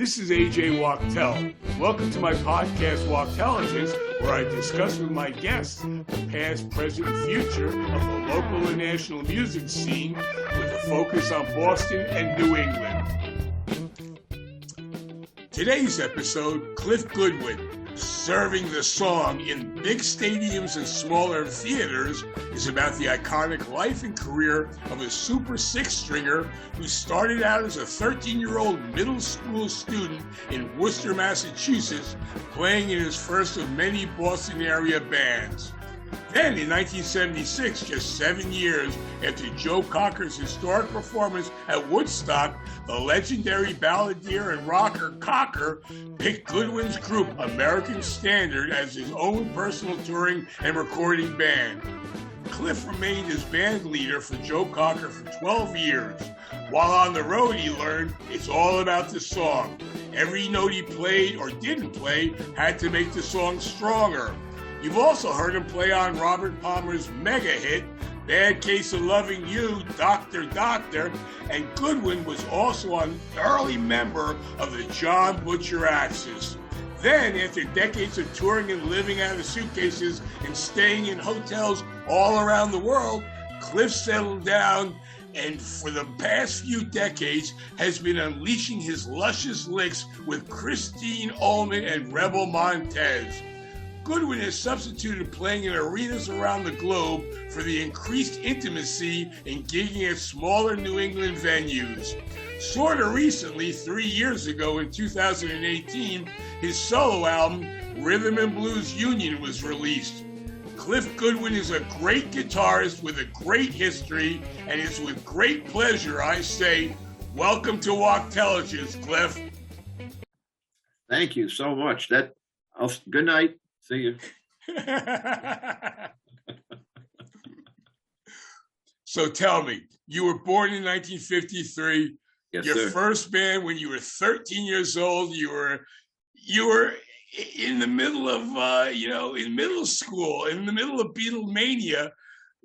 This is AJ Wachtel. Welcome to my podcast, Wachtelligence, where I discuss with my guests the past, present, and future of the local and national music scene with a focus on Boston and New England. Today's episode, Cliff Goodwin, serving the song in big stadiums and smaller theaters, is about the iconic life and career of a super six-stringer who started out as a 13-year-old middle school student in Worcester, Massachusetts, playing in his first of many Boston area bands. Then, in 1976, just 7 years after Joe Cocker's historic performance at Woodstock, the legendary balladeer and rocker Cocker picked Goodwin's group American Standard as his own personal touring and recording band. Cliff remained his band leader for Joe Cocker for 12 years. While on the road, he learned it's all about the song. Every note he played or didn't play had to make the song stronger. You've also heard him play on Robert Palmer's mega hit, Bad Case of Loving You, Doctor, Doctor, and Goodwin was also an early member of the Jon Butcher Axis. Then, after decades of touring and living out of suitcases and staying in hotels all around the world, Cliff settled down and for the past few decades has been unleashing his luscious licks with Christine Ohlman and Rebel Montez. Goodwin has substituted playing in arenas around the globe for the increased intimacy in gigging at smaller New England venues. Sort of recently, 3 years ago in 2018, his solo album, Rhythm and Blues Union, was released. Cliff Goodwin is a great guitarist with a great history, and it's with great pleasure I say, welcome to Wachtelligence, Cliff. Thank you so much. Good night. See you. So tell me, you were born in 1953. Yes, Your sir. first band when you were 13 years old. You were in the middle of in middle school, in the middle of Beatlemania,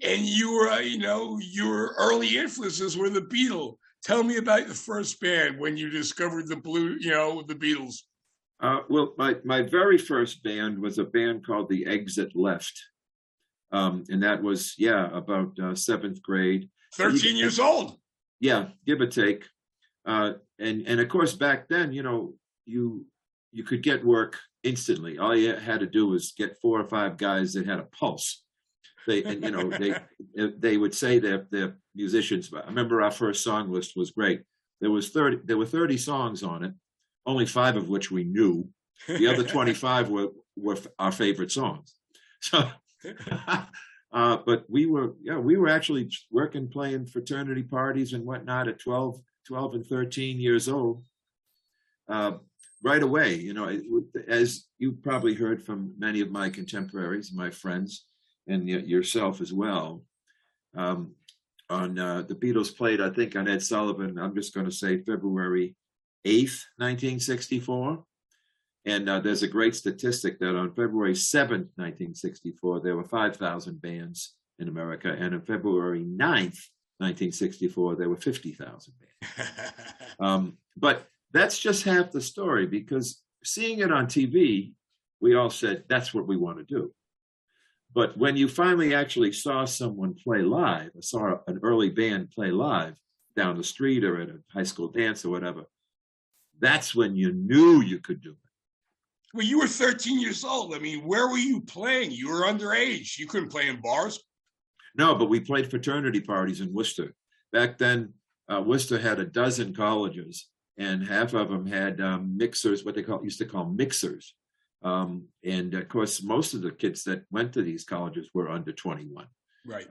and your early influences were the Beatles. Tell me about the first band when you discovered the Beatles. Well, my very first band was a band called the Exit Left. And that was, about seventh grade. 13 years old. Yeah, give or take. And of course, back then, you could get work instantly. All you had to do was get 4 or 5 guys that had a pulse. They would say they're musicians. I remember our first song list was great. There were 30 songs on it. Only 5 of which we knew. The other 25 were our favorite songs. So, but we were actually working, playing fraternity parties and whatnot at 12 and 13 years old. Right away, as you probably heard from many of my contemporaries, my friends, and yourself as well. The Beatles played, I think, on Ed Sullivan. I'm just going to say February 8th, 1964. And there's a great statistic that on February 7th, 1964, there were 5,000 bands in America. And on February 9th, 1964, there were 50,000 bands. But that's just half the story, because seeing it on TV, we all said, that's what we want to do. But when you finally actually saw someone play live, saw an early band play live down the street or at a high school dance or whatever, that's when you knew you could do it. Well, you were 13 years old. I mean, where were you playing? You were underage. You couldn't play in bars. No, but we played fraternity parties in Worcester. Back then, Worcester had a dozen colleges, and half of them had mixers, what they used to call mixers. And of course, most of the kids that went to these colleges were under 21. Right.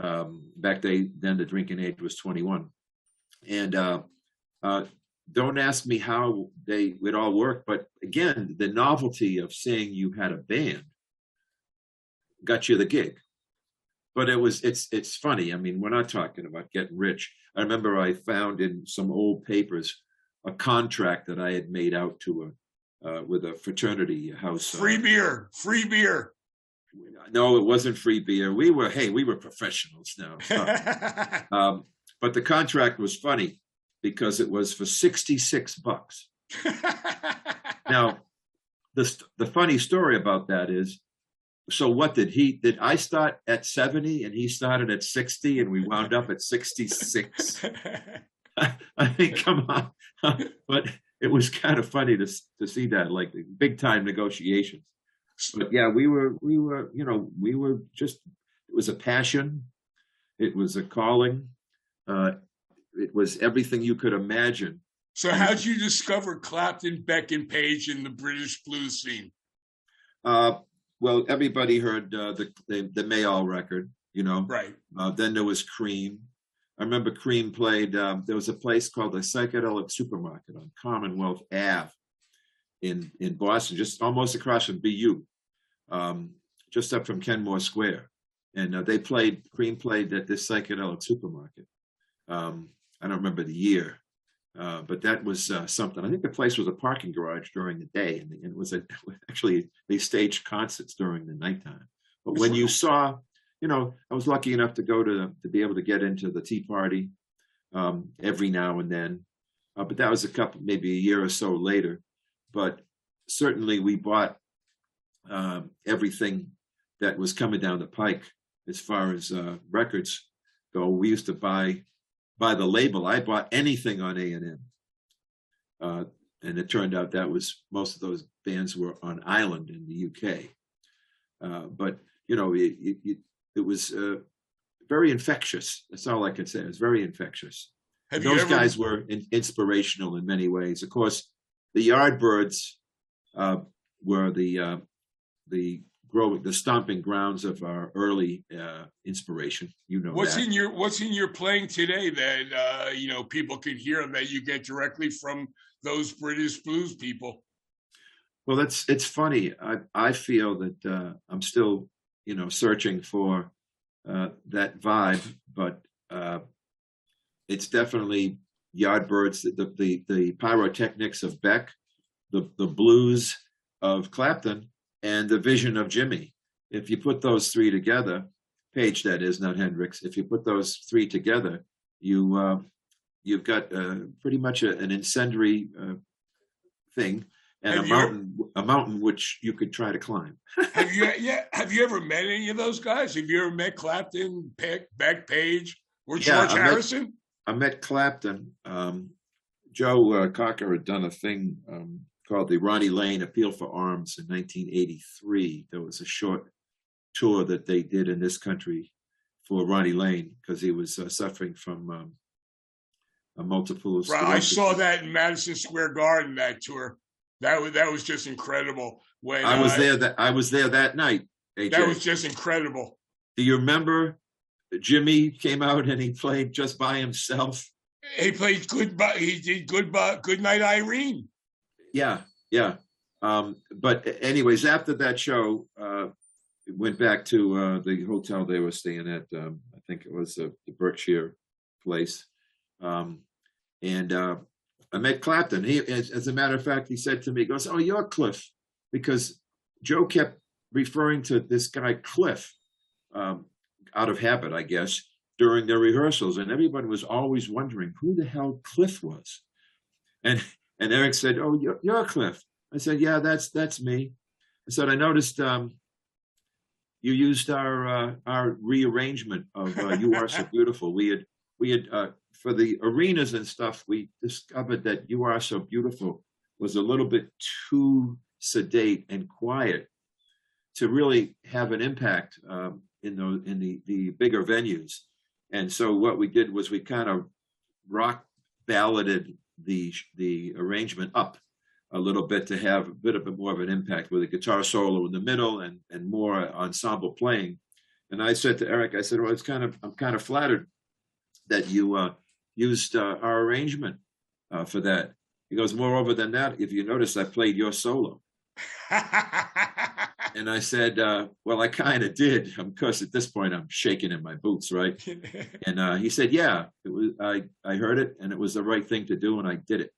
Back then, the drinking age was 21. And don't ask me how they would all work, but again, the novelty of saying you had a band got you the gig. But it's funny. I mean, we're not talking about getting rich. I remember I found in some old papers a contract that I had made out to with a fraternity house. Free beer. No, it wasn't free beer. We were professionals now. But the contract was funny, because it was for $66. Now, the funny story about that is, so what did I start at 70 and he started at 60 and we wound up at 66? I mean, come on. But it was kind of funny to see that, like big time negotiations. But yeah, we were just, it was a passion. It was a calling. It was everything you could imagine. So how'd you discover Clapton, Beck, and Page in the British blues scene? Well, everybody heard the Mayall record, Right. Then there was Cream. I remember Cream played, there was a place called the Psychedelic Supermarket on Commonwealth Ave in Boston, just almost across from BU, just up from Kenmore Square. And Cream played at this Psychedelic Supermarket. I don't remember the year, but that was something. I think the place was a parking garage during the day, and it was actually they staged concerts during the nighttime. But when you saw, I was lucky enough to be able to get into the Tea Party every now and then, but that was maybe a year or so later. But certainly we bought everything that was coming down the pike as far as records go. We used to buy the label. I bought anything on A&M. And it turned out that was, most of those bands were on Island in the UK. But, it was very infectious. That's all I can say. It was very infectious. Those guys were inspirational in many ways. Of course, the Yardbirds were the stomping grounds of our early inspiration. What's in your playing today that people can hear and that you get directly from those British blues people? Well, it's funny. I feel that I'm still searching for that vibe, but it's definitely Yardbirds, the pyrotechnics of Beck, the blues of Clapton, and the vision of Jimmy. If you put those three together, Page, that is, not Hendrix. If you put those three together, you've got pretty much an incendiary thing, and a mountain which you could try to climb. Have you ever met any of those guys? Have you ever met Clapton, Beck, Page, or George Harrison? I met Clapton. Joe Cocker had done a thing called the Ronnie Lane Appeal for Arms in 1983. There was a short tour that they did in this country for Ronnie Lane because he was suffering from a multiple sclerosis. Right, I saw that in Madison Square Garden, that tour. That was just incredible. When I was there that night. AJ. That was just incredible. Do you remember Jimmy came out and he played just by himself? He played He did Good Night, Irene. Yeah. But anyways, after that show, went back to the hotel they were staying at. I think it was the Berkshire place. And I met Clapton. He, as a matter of fact, he said to me, he goes, "Oh, you're Cliff," because Joe kept referring to this guy Cliff, out of habit, I guess, during their rehearsals, and everybody was always wondering who the hell Cliff was. And Eric said, "Oh, you're Cliff." I said, "Yeah, that's me." I said, "I noticed you used our rearrangement of "You Are So Beautiful." We had for the arenas and stuff, we discovered that "You Are So Beautiful" was a little bit too sedate and quiet to really have an impact in the bigger venues. And so what we did was we kind of rock balladed the arrangement up a little bit to have a bit more of an impact with a guitar solo in the middle and more ensemble playing. And I said to Eric, I said, "Well, I'm kind of flattered that you used our arrangement for that." He goes, "Moreover than that, if you notice, I played your solo." And I said, "Well, I kind of did. Of course, at this point, I'm shaking in my boots, right?" And he said, "Yeah, it was. I heard it, and it was the right thing to do, and I did it."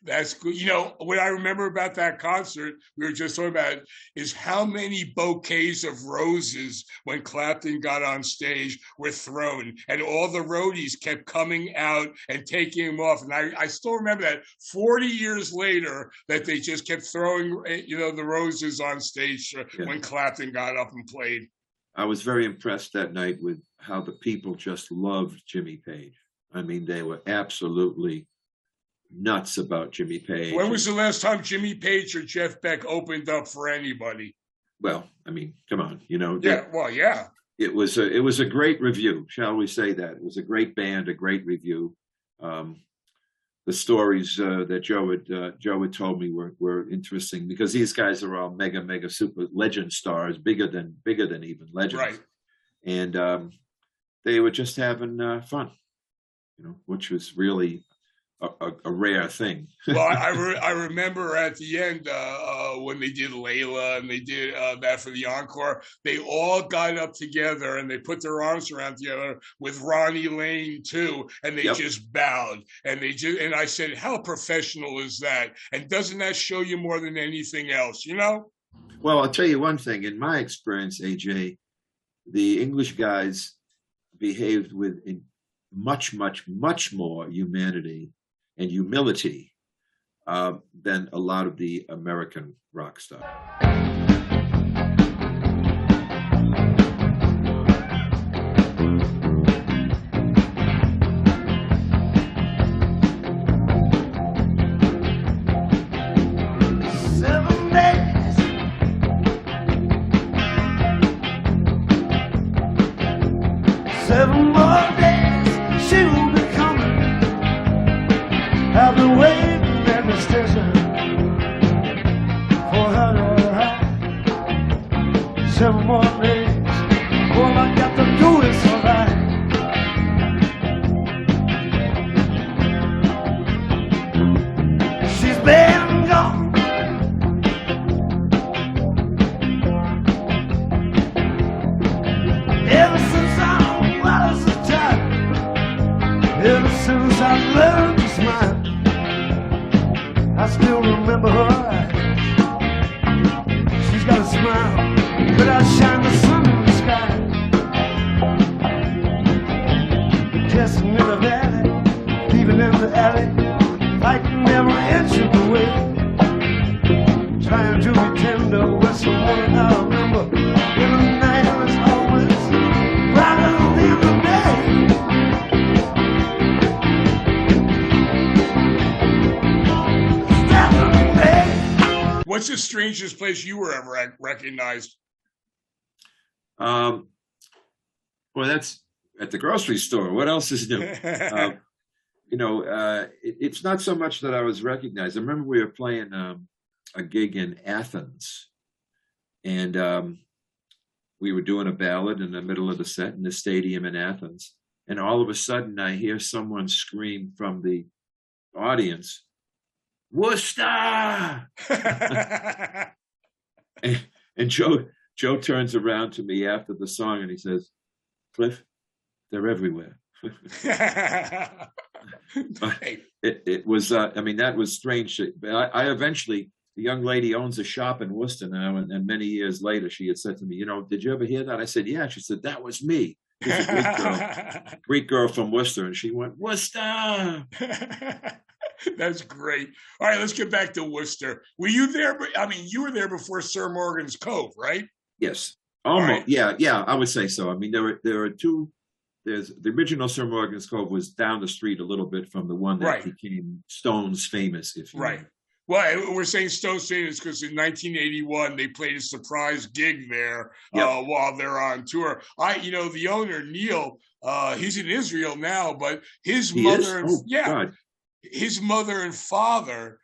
That's good. You know, what I remember about that concert, we were just talking about, is how many bouquets of roses when Clapton got on stage were thrown, and all the roadies kept coming out and taking them off. And I still remember that 40 years later, that they just kept throwing, you know, the roses on stage when Clapton got up and played. I was very impressed that night with how the people just loved Jimmy Page. I mean, they were absolutely nuts about Jimmy Page. When was the last time Jimmy Page or Jeff Beck opened up for anybody? Well, I mean, come on, you know. Yeah, well, yeah. It was a great review, shall we say that? It was a great band, a great review. The stories that Joe had told me were interesting, because these guys are all mega super legend stars, bigger than even legends. Right. And they were just having fun, you know, which was really a rare thing. Well, I remember at the end when they did Layla and they did that for the encore, they all got up together and they put their arms around together with Ronnie Lane too, and they just bowed, and I said, how professional is that? And doesn't that show you more than anything else, you know? Well, I'll tell you one thing. In my experience, AJ, the English guys behaved with much more humanity and humility than a lot of the American rock stars. 7 days. 7 more days, she will be coming. I've been waiting at the station for her to arrive. 7 more days, all I got to do is survive. She's been gone. Ever since I was a child, ever since I learned to smile, I still remember her eyes. She's got a smile that outshines the sun in the sky. Kissing in the valley, leaving in the alley, fighting every inch of the way, trying to be tender with someone I remember. In the night it was always brighter than the day. What's the strangest place you were ever recognized? Well, that's at the grocery store. What else is new? You know, it's not so much that I was recognized. I remember we were playing a gig in Athens, and we were doing a ballad in the middle of the set in the stadium in Athens. And all of a sudden I hear someone scream from the audience, "Worcester!" and Joe turns around to me after the song and he says, "Cliff, they're everywhere." It was, I mean, that was strange. But I eventually, the young lady owns a shop in Worcester now, and many years later she had said to me, you know, did you ever hear that? I said, yeah. She said, that was me. She's a Greek girl from Worcester, and she went, "Worcester." That's great. All right, let's get back to Worcester. Were you there? I mean, you were there before Sir Morgan's Cove, right? Yes, almost. Right. Yeah, I would say so. I mean, there are two. There's the original Sir Morgan's Cove was down the street a little bit from the one that became Stones famous, if you know. Well, we're saying Stones famous because in 1981 they played a surprise gig there while they're on tour. The owner Neil, he's in Israel now, but his mother, his mother and father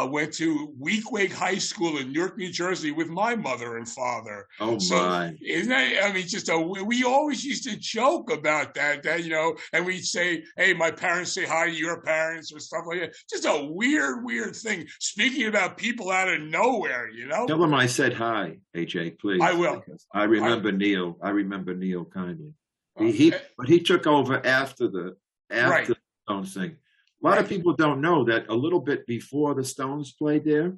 went to Weequahic High School in Newark, New Jersey with my mother and father. Oh, so, my. Isn't that, I mean, we always used to joke about that, you know, and we'd say, hey, my parents say hi to your parents or stuff like that. Just a weird thing. Speaking about people out of nowhere, you know. Tell them I said hi, AJ, please. I will. I remember Neil. I remember Neil kindly. But he took over after the Stones thing. A lot of people don't know that a little bit before the Stones played there,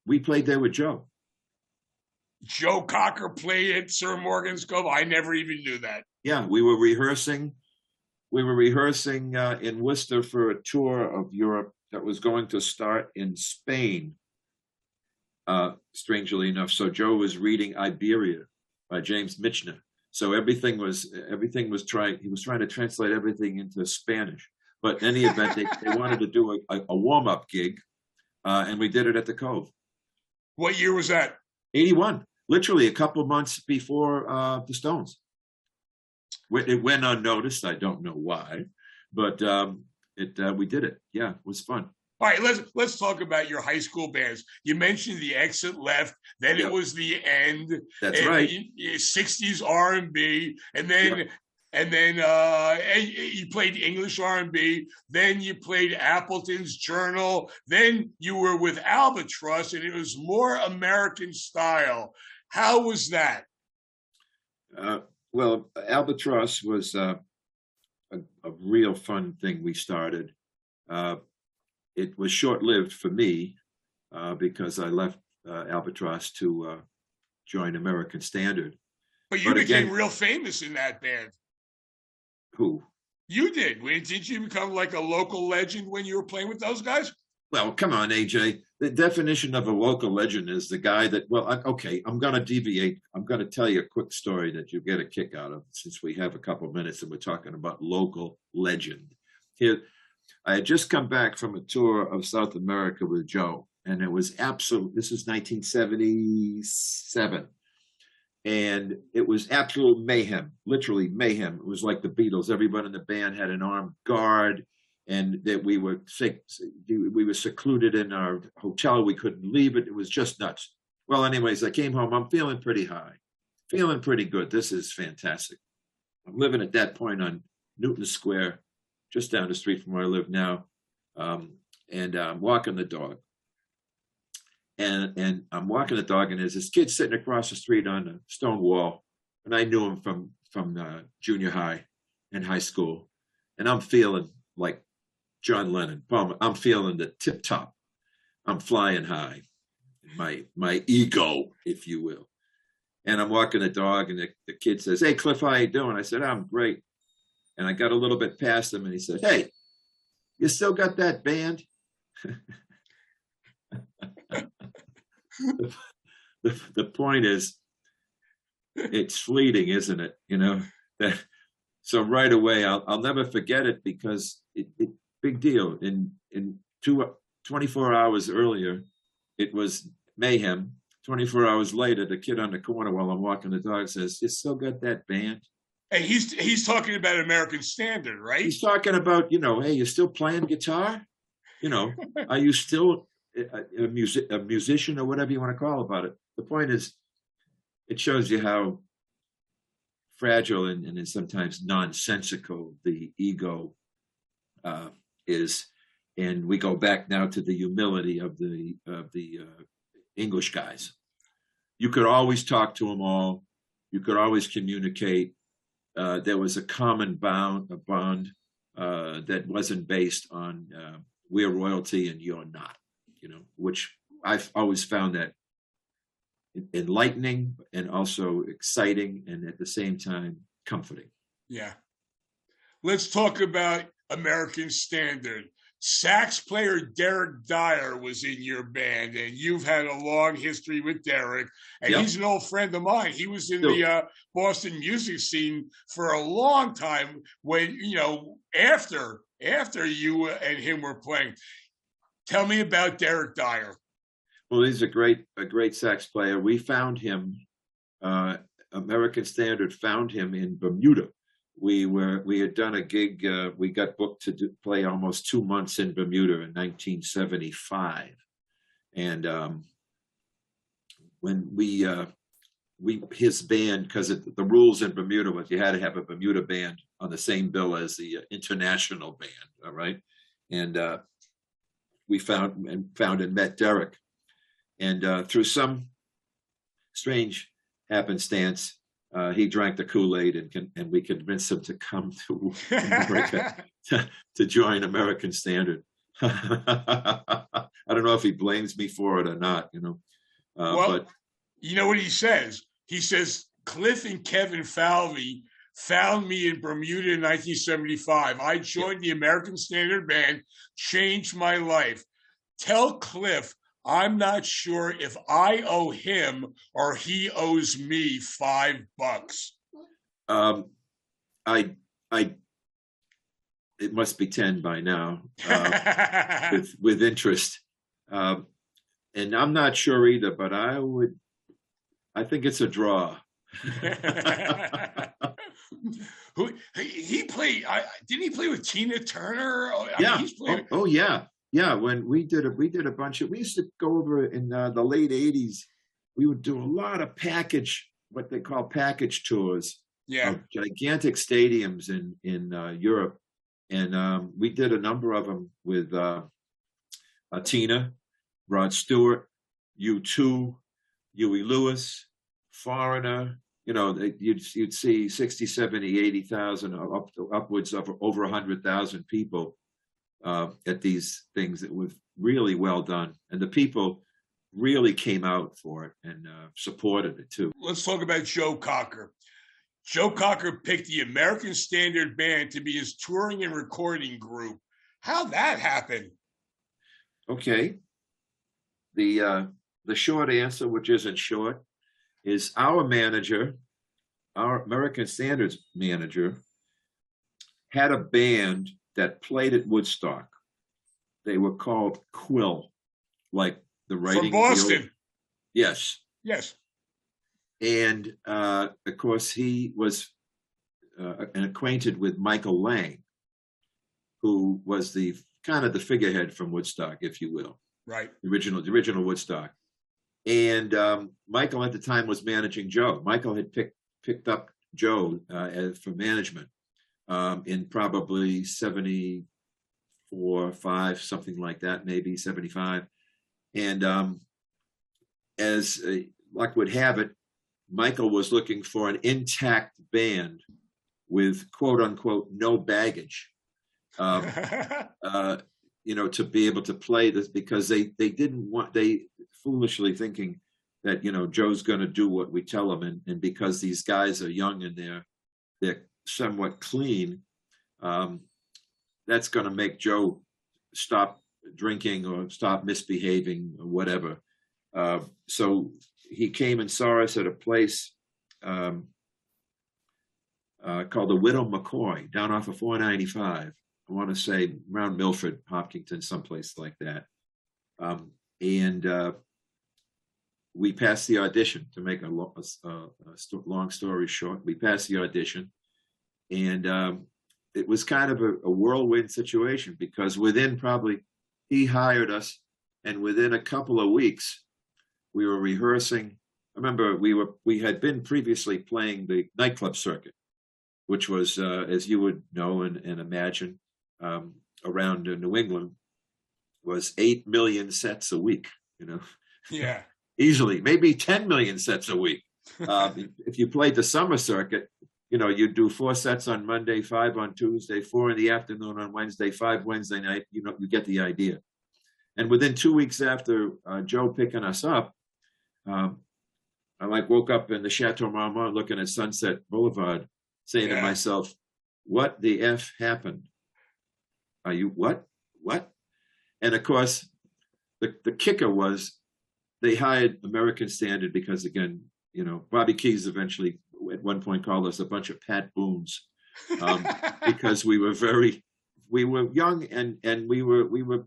we played there with Joe. Joe Cocker played at Sir Morgan's Cove. I never even knew that. Yeah, we were rehearsing. We were rehearsing in Worcester for a tour of Europe that was going to start in Spain. Strangely enough, so Joe was reading Iberia by James Michener. So everything was trying. He was trying to translate everything into Spanish. But in any event, they wanted to do a warm-up gig, and we did it at the Cove. What year was that? 81, literally a couple of months before the Stones. It went unnoticed. I don't know why, but we did it. Yeah, it was fun. All right, let's talk about your high school bands. You mentioned the Exit Left, then Yep. it was the End. That's and right. 60s R&B, and then Yep. and you played English R&B. Then you played Appleton's Journal. Then you were with Albatross, and it was more American style. How was that? Well, Albatross was a real fun thing we started. It was short-lived for me because I left Albatross to join American Standard. But you became again, real famous in that band. who? You did. Did you become like a local legend when you were playing with those guys? Well, come on, AJ. The definition of a local legend is the guy that, okay, I'm going to deviate. I'm going to tell you a quick story that you get a kick out of since we have a couple of minutes and we're talking about local legend. Here, I had just come back from a tour of South America with Joe, and it was this is 1977. And it was absolute mayhem, literally mayhem. It was like the Beatles. Everyone in the band had an armed guard, and that we were secluded in our hotel. We couldn't leave it. It was just nuts. Well, anyways, I came home. I'm feeling pretty high, feeling pretty good. This is fantastic. I'm living at that point on Newton Square, just down the street from where I live now, and I'm walking the dog. And I'm walking the dog, and there's this kid sitting across the street on a stone wall, and I knew him from junior high and high school, and I'm feeling like John Lennon. I'm feeling the tip top. I'm flying high, my ego, if you will. And I'm walking the dog, and the kid says, "Hey, Cliff, how you doing?" I said, "I'm great." And I got a little bit past him, and he said, "Hey, you still got that band?" The point is, it's fleeting, isn't it? You know, so right away, I'll never forget it because it big deal. In 24 hours earlier, it was mayhem. 24 hours later, the kid on the corner while I'm walking the dog says, "You still got that band?" And he's talking about American Standard, right? He's talking about, hey, you still playing guitar? Are you still a musician or whatever you want to call about it? The point is, it shows you how fragile and sometimes nonsensical the ego is. And we go back now to the humility of the English guys. You could always talk to them all. You could always communicate. There was a common bond that wasn't based on we're royalty and you're not, which I've always found that enlightening and also exciting and at the same time comforting. Yeah. Let's talk about American Standard. Sax player Derek Dyer was in your band, and you've had a long history with Derek, and Yep. He's an old friend of mine. He was in the Boston music scene for a long time when, after you and him were playing. Tell me about Derek Dyer. Well, he's a great sax player. We found him, American Standard found him in Bermuda. We had done a gig. We got booked to play almost 2 months in Bermuda in 1975, and when his band, because the rules in Bermuda was you had to have a Bermuda band on the same bill as the international band. All right, and we found and met Derek, and through some strange happenstance. He drank the Kool-Aid and we convinced him to come to America to join American Standard. I don't know if he blames me for it or not, Well, you know what he says? He says, Cliff and Kevin Falvey found me in Bermuda in 1975. I joined the American Standard Band, changed my life. Tell Cliff I'm not sure if I owe him or he owes me $5. It must be 10 by now, with interest. And I'm not sure either, but I think it's a draw. Who he played? Didn't he play with Tina Turner? Yeah. When we did a bunch of, we used to go over in the late '80s. We would do a lot of what they call package tours. Yeah, of gigantic stadiums in Europe, and we did a number of them with Tina, Rod Stewart, U2, Huey Lewis, Foreigner. You'd see 60, 70, 80,000, upwards of over 100,000 people at these things. That was really well done, and the people really came out for it and supported it too. Let's talk about Joe Cocker. Joe Cocker picked the American Standard Band to be his touring and recording group. How'd that happen? Okay. The short answer, which isn't short, is our manager, our American Standards manager, had a band that played at Woodstock. They were called Quill, like the writing. From Boston. Yes. Yes. And of course, he was acquainted with Michael Lang, who was the kind of the figurehead from Woodstock, if you will. Right. The original Woodstock. And Michael at the time was managing Joe. Michael had picked up Joe for management in probably 74, 5, something like that, maybe 75. And as luck would have it, Michael was looking for an intact band with quote unquote no baggage, to be able to play this, because they foolishly thinking that, Joe's going to do what we tell him. And because these guys are young and they're somewhat clean, that's going to make Joe stop drinking or stop misbehaving or whatever. So he came and saw us at a place called the Widow McCoy down off of 495. I want to say around Milford, Hopkinton, someplace like that. And we passed the audition. To make a long story short, we passed the audition, and it was kind of a whirlwind situation, because he hired us, and within a couple of weeks, we were rehearsing. I remember we had been previously playing the nightclub circuit, which was, as you would know and imagine, around New England, was 8 million sets a week. Yeah, easily, maybe 10 million sets a week. If you played the summer circuit, you'd do 4 sets on Monday, 5 on Tuesday, 4 in the afternoon on Wednesday, 5 Wednesday night. You get the idea. And within 2 weeks after Joe picking us up, I woke up in the Chateau Marmont looking at Sunset Boulevard, saying to myself, what the F happened? Are you what? And of course, the kicker was they hired American Standard because, again, Bobby Keys eventually at one point called us a bunch of Pat Boones, because we were young and we were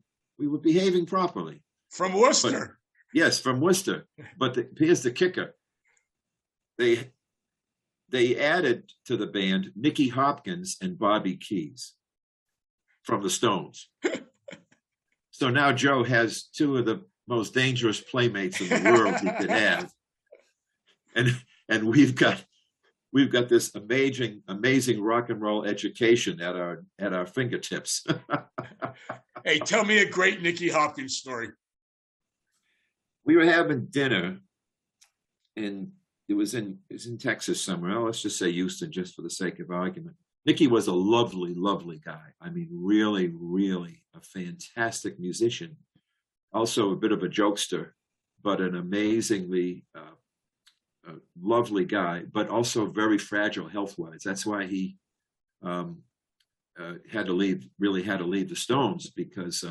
behaving properly. From Worcester. Yes, from Worcester. But here's the kicker. They added to the band Nicky Hopkins and Bobby Keys from the Stones. So now Joe has 2 of the most dangerous playmates in the world he could have. And we've got this amazing rock and roll education at our fingertips. Hey, tell me a great Nicky Hopkins story. We were having dinner, and it was in Texas somewhere. Let's just say Houston, just for the sake of argument. Nicky was a lovely, lovely guy. I mean, really, really a fantastic musician. Also a bit of a jokester, but an amazingly lovely guy, but also very fragile health-wise. That's why he had to leave the Stones, because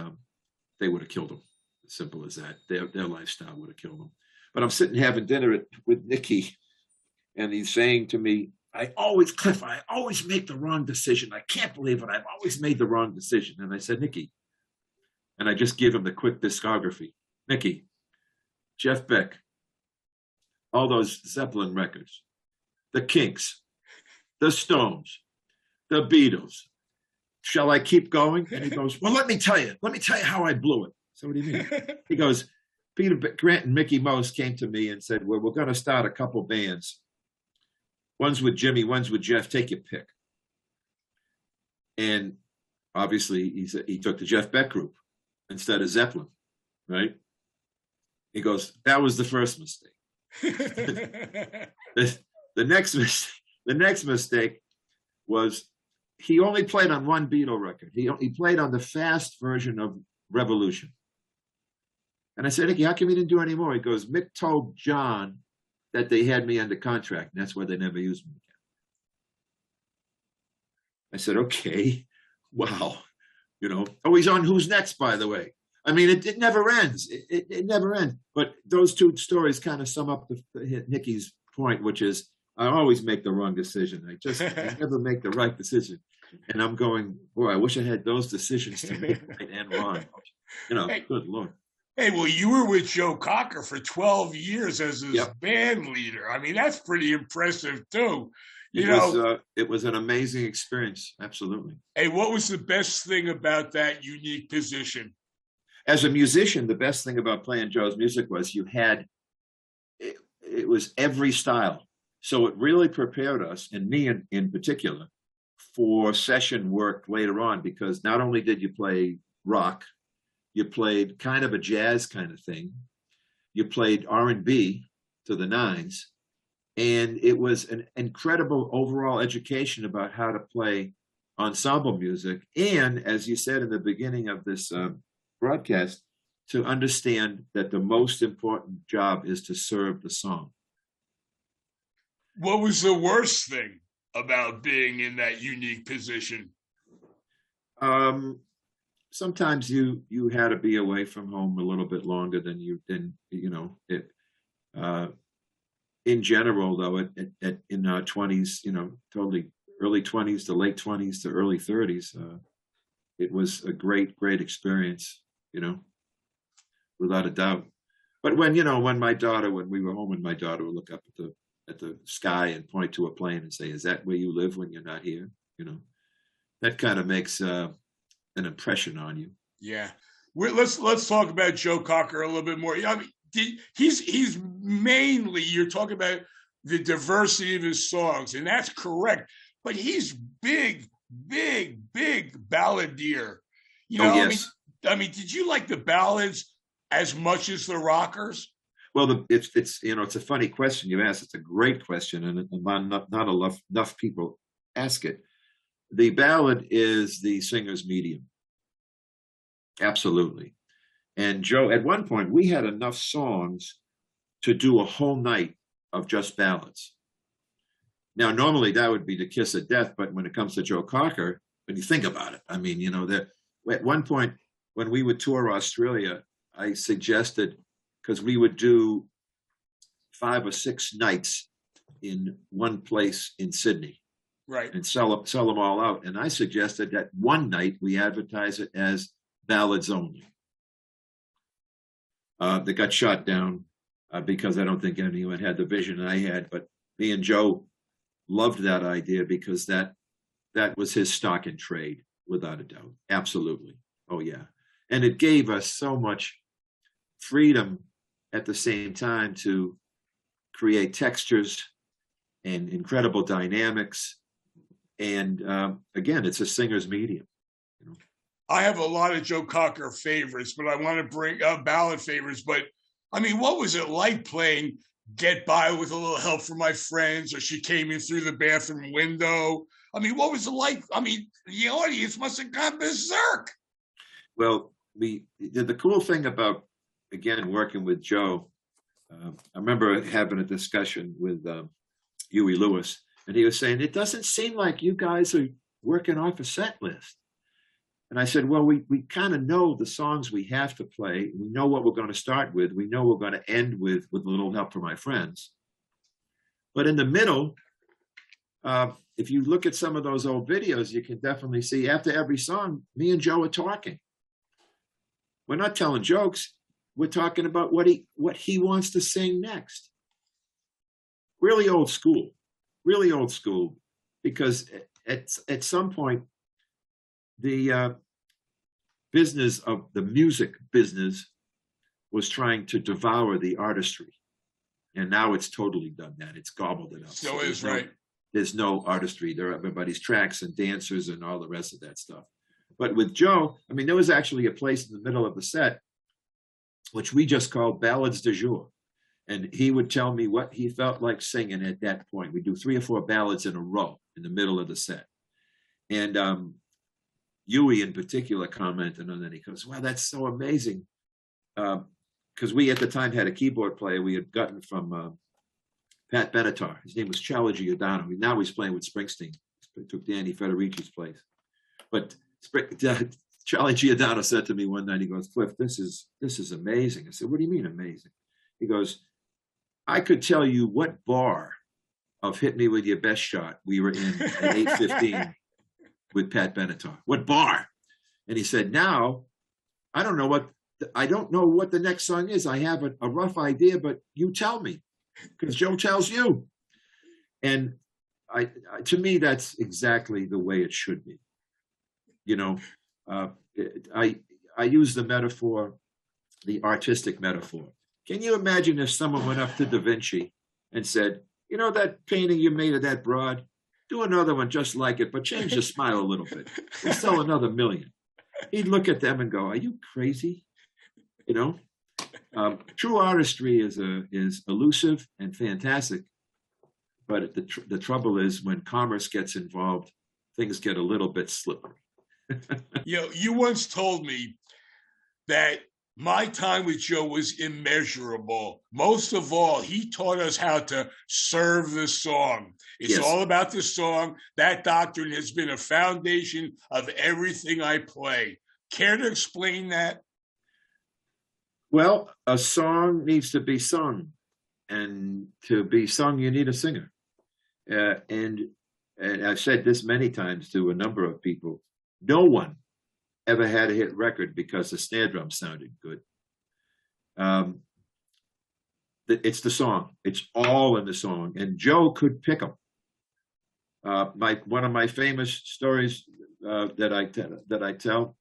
they would have killed him. As simple as that. Their lifestyle would have killed him. But I'm sitting having dinner with Nicky, and he's saying to me, Cliff, I always make the wrong decision. I can't believe it. I've always made the wrong decision. And I said, Nicky, and I just give him the quick discography. Nicky, Jeff Beck, all those Zeppelin records, the Kinks, the Stones, the Beatles. Shall I keep going? And he goes, well, let me tell you how I blew it. So what do you mean? He goes, Peter Grant and Mickey Mouse came to me and said, well, we're going to start a couple bands. One's with Jimmy, one's with Jeff, take your pick. And obviously he took the Jeff Beck group instead of Zeppelin, right? He goes, that was the first mistake. The next mistake was he only played on one Beatle record. He played on the fast version of Revolution. And I said, Nicky, how come you didn't do any more? He goes, Mick told John that they had me under contract, and that's why they never used me again. I said, okay, wow. Oh, he's on Who's Next, by the way. I mean, it never ends. It never ends. But those two stories kind of sum up Nicky's point, which is I always make the wrong decision. I never make the right decision. And I'm going, boy, I wish I had those decisions to make right and wrong. Hey, good Lord. Hey, well, you were with Joe Cocker for 12 years as his band leader. I mean, that's pretty impressive, too. It was an amazing experience. Absolutely. Hey, what was the best thing about that unique position? As a musician, the best thing about playing Joe's music was it was every style. So it really prepared us, and me in particular, for session work later on, because not only did you play rock, you played kind of a jazz kind of thing. You played R&B to the nines. And it was an incredible overall education about how to play ensemble music. And as you said in the beginning of this broadcast, to understand that the most important job is to serve the song. What was the worst thing about being in that unique position? Sometimes you had to be away from home a little bit longer than in general, though, in our 20s, totally early 20s to late 20s to early 30s, it was a great, great experience, without a doubt. But when we were home, and my daughter would look up at the sky and point to a plane and say, "Is that where you live when you're not here?" That kind of makes an impression on you. Yeah. Let's talk about Joe Cocker a little bit more. I mean, he's mainly, you're talking about the diversity of his songs, and that's correct. But he's big balladeer. Yes. I mean, did you like the ballads as much as the rockers? Well, it's a funny question you ask. It's a great question, and not enough people ask it. The ballad is the singer's medium. Absolutely. And Joe, at one point, we had enough songs to do a whole night of just ballads. Now, normally that would be The Kiss of Death, but when it comes to Joe Cocker, when you think about it, I mean, at one point when we would tour Australia, I suggested, because we would do 5 or 6 nights in one place in Sydney, right, and sell them all out. And I suggested that one night we advertise it as ballads only. That got shot down because I don't think anyone had the vision I had. But me and Joe loved that idea because that was his stock in trade, without a doubt. Absolutely. Oh, yeah. And it gave us so much freedom at the same time to create textures and incredible dynamics. And again, it's a singer's medium. I have a lot of Joe Cocker favorites, but I want to bring ballad favorites. But I mean, what was it like playing Get By with a Little Help from My Friends, or She Came In Through the Bathroom Window? I mean, what was it like? I mean, the audience must have gone berserk. Well, the cool thing about, again, working with Joe, I remember having a discussion with Huey Lewis, and he was saying, it doesn't seem like you guys are working off a set list. And I said, well, we kind of know the songs we have to play. We know what we're going to start with. We know we're going to end with a little help from my friends. But in the middle, if you look at some of those old videos, you can definitely see after every song, me and Joe are talking. We're not telling jokes. We're talking about what he wants to sing next. Really old school, because at some point, the business of the music business was trying to devour the artistry. And now it's totally done that. It's gobbled it up. Still is, right. There's no artistry. There are everybody's tracks and dancers and all the rest of that stuff. But with Joe, I mean, there was actually a place in the middle of the set, which we just called ballads du jour. And he would tell me what he felt like singing at that point. We do 3 or 4 ballads in a row in the middle of the set. And Huey in particular commented on that. He goes, wow, that's so amazing. Because we at the time had a keyboard player we had gotten from Pat Benatar. His name was Charlie Giordano. Now he's playing with Springsteen. He took Danny Federici's place. But Charlie Giordano said to me one night, he goes, Cliff, this is amazing. I said, what do you mean amazing? He goes, I could tell you what bar of Hit Me With Your Best Shot we were in at 8:15 with Pat Benatar. What bar? And he said, now, I don't know what the next song is. I have a rough idea, but you tell me, because Joe tells you. And to me, that's exactly the way it should be. You know, I use the metaphor, the artistic metaphor. Can you imagine if someone went up to Da Vinci and said, you know, that painting you made of that broad, do another one just like it, but change the smile a little bit. We'll sell another 1 million. He'd look at them and go, are you crazy? You know, true artistry is elusive and fantastic. But the trouble is when commerce gets involved, things get a little bit slippery. You know, you once told me that my time with Joe was immeasurable. Most of all, he taught us how to serve the song. It's all about the song. That doctrine has been a foundation of everything I play. Care to explain that? Well, a song needs to be sung. And to be sung, you need a singer. And I've said this many times to a number of people. No one ever had a hit record because the snare drum sounded good. It's the song. It's all in the song. And Joe could pick them. One of my famous stories that I tell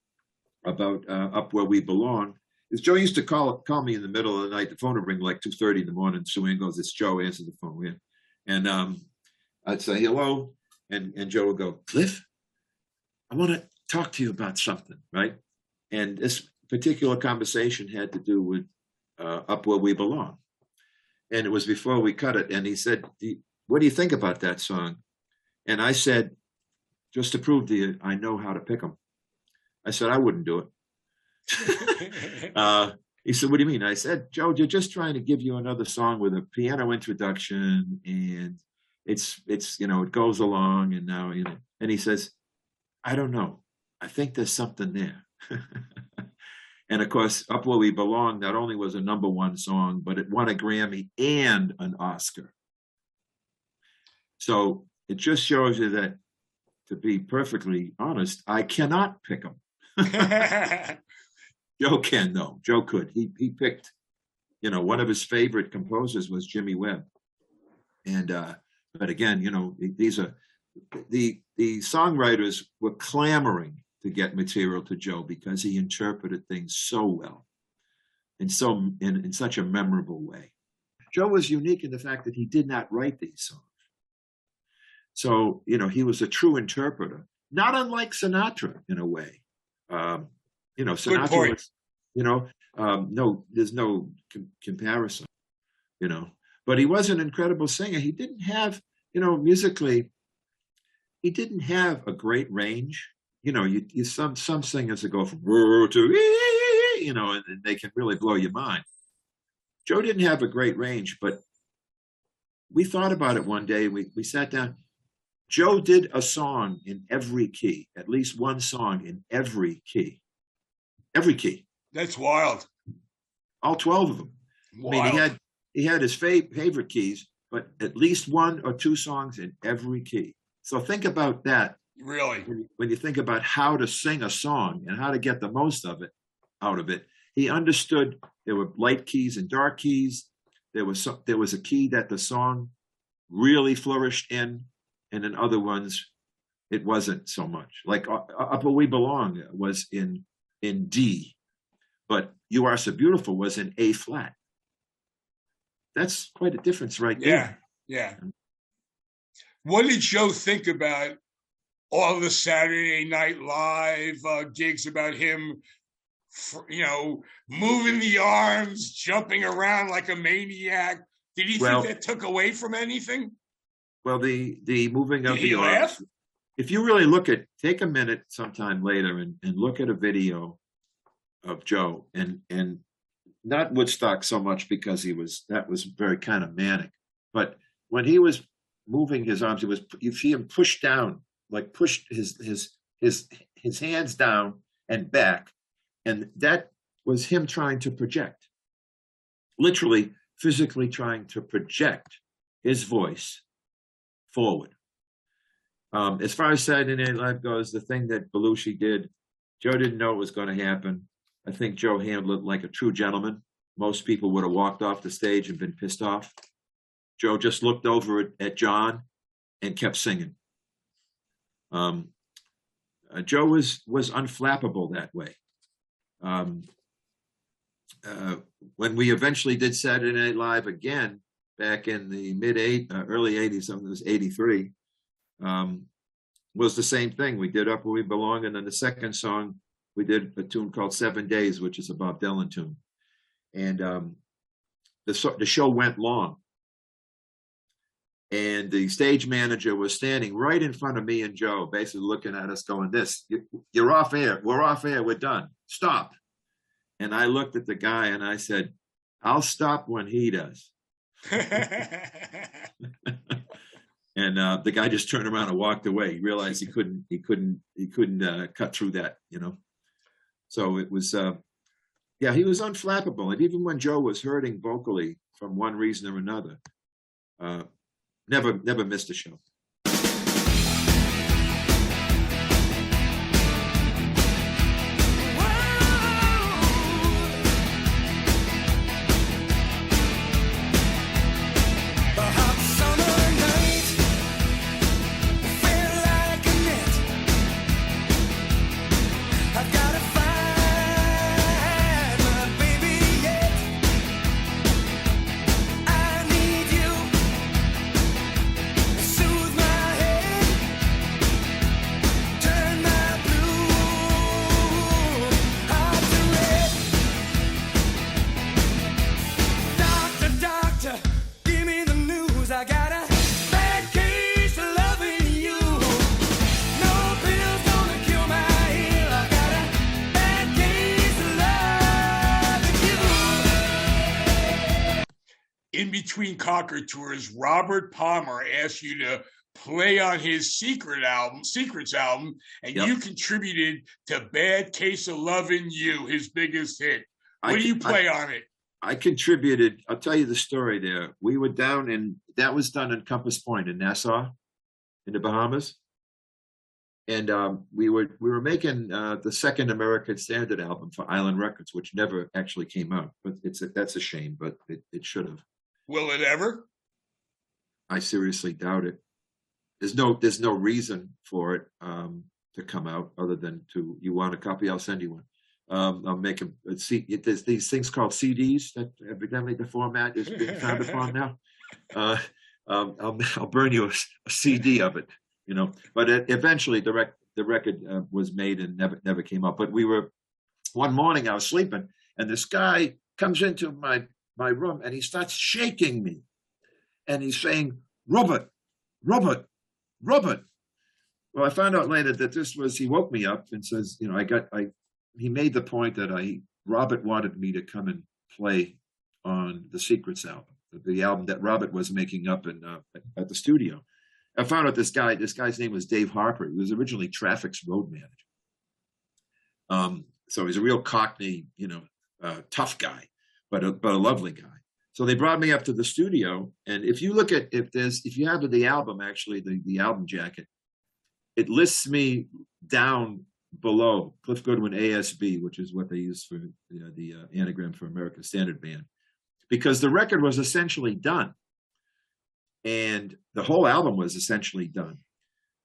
about Up Where We Belong is Joe used to call me in the middle of the night. The phone would ring like 2:30 in the morning. So he goes, it's Joe, answer the phone. Yeah. And I'd say, hello. And Joe would go, Cliff, I want to talk to you about something, right? And this particular conversation had to do with Up Where We Belong. And it was before we cut it. And he said, what do you think about that song? And I said, just to prove to you, I know how to pick them. I said, I wouldn't do it. He said, what do you mean? I said, Joe, you're just trying to give you another song with a piano introduction. And it's you know, it goes along. And now, you know, and he says, I don't know. I think there's something there. And of course, Up Where We Belong not only was a #1 song, but it won a Grammy and an Oscar. So it just shows you that, to be perfectly honest, I cannot pick them. Joe can, though. Joe could. He picked, you know, one of his favorite composers was Jimmy Webb. And, but again, you know, these are, the songwriters were clamoring to get material to Joe because he interpreted things so well and so in such a memorable way. Joe was unique in the fact that he did not write these songs. So, you know, he was a true interpreter, not unlike Sinatra in a way. You know, Sinatra was, you know, no, there's no comparison, you know, but he was an incredible singer. He didn't have, you know, musically, he didn't have a great range. You know, you some singers that go from to, you know, and they can really blow your mind. Joe didn't have a great range, but we thought about it one day. We sat down. Joe did a song in every key, at least one song in every key. Every key. That's wild. All 12 of them. Wild. I mean, he had his favorite keys, but at least one or two songs in every key. So think about that. Really? When you think about how to sing a song and how to get the most of it out of it, he understood there were light keys and dark keys. There was a key that the song really flourished in, and in other ones, it wasn't so much. Like Up Where We Belong was in D, but You Are So Beautiful was in A flat. That's quite a difference right there. Yeah. What did Joe think about all the Saturday Night Live gigs about him, you know, moving the arms, jumping around like a maniac? Did he think that took away from anything? Well, the moving of the arms. Laugh? If you really take a minute sometime later and look at a video of Joe, and not Woodstock so much because that was very kind of manic, but when he was moving his arms, you see him push down, like pushed his hands down and back, and that was him trying to project, literally physically trying to project his voice forward. As far as Saturday Night Live goes, the thing that Belushi did, Joe didn't know it was going to happen. I think Joe handled it like a true gentleman. Most people would have walked off the stage and been pissed off. Joe just looked over at John and kept singing. Joe was unflappable that way. When we eventually did Saturday Night Live again, back in the early 80s, something was 83, was the same thing. We did Up Where We Belong, and then the second song, we did a tune called 7 Days, which is a Bob Dylan tune. And the show went long. And the stage manager was standing right in front of me and Joe, basically looking at us going, you're off air. We're off air. We're done. Stop. And I looked at the guy and I said, I'll stop when he does. And the guy just turned around and walked away. He realized he couldn't cut through that, you know. So it was, he was unflappable. And even when Joe was hurting vocally from one reason or another, never missed a show. In between Conquer tours, Robert Palmer asked you to play on his Secrets album, and you contributed to Bad Case of Lovin' You, his biggest hit. What do you play on it? I contributed. I'll tell you the story there. We were down that was done in Compass Point in Nassau, in the Bahamas. And we were making the second American Standard album for Island Records, which never actually came out. But that's a shame, but it should have. Will it ever? I seriously doubt it. There's no reason for it to come out other than you want a copy, I'll send you one. I'll make there's these things called CDs that evidently the format is being founded upon now. I'll burn you a CD of it, you know. But eventually the record was made and never came out. But one morning I was sleeping and this guy comes into my room and he starts shaking me and he's saying, Robert. Well, I found out later that this was, he woke me up and says, you know, he made the point that Robert wanted me to come and play on the Secrets album, the album that Robert was making up at the studio. I found out this guy's name was Dave Harper. He was originally Traffic's road manager. So he's a real Cockney, you know, tough guy, but a lovely guy. So they brought me up to the studio, and if you look at if you have the album, actually the album jacket, it lists me down below Cliff Goodwin ASB, which is what they use for the anagram for American Standard Band, because the record was essentially done, and the whole album was essentially done.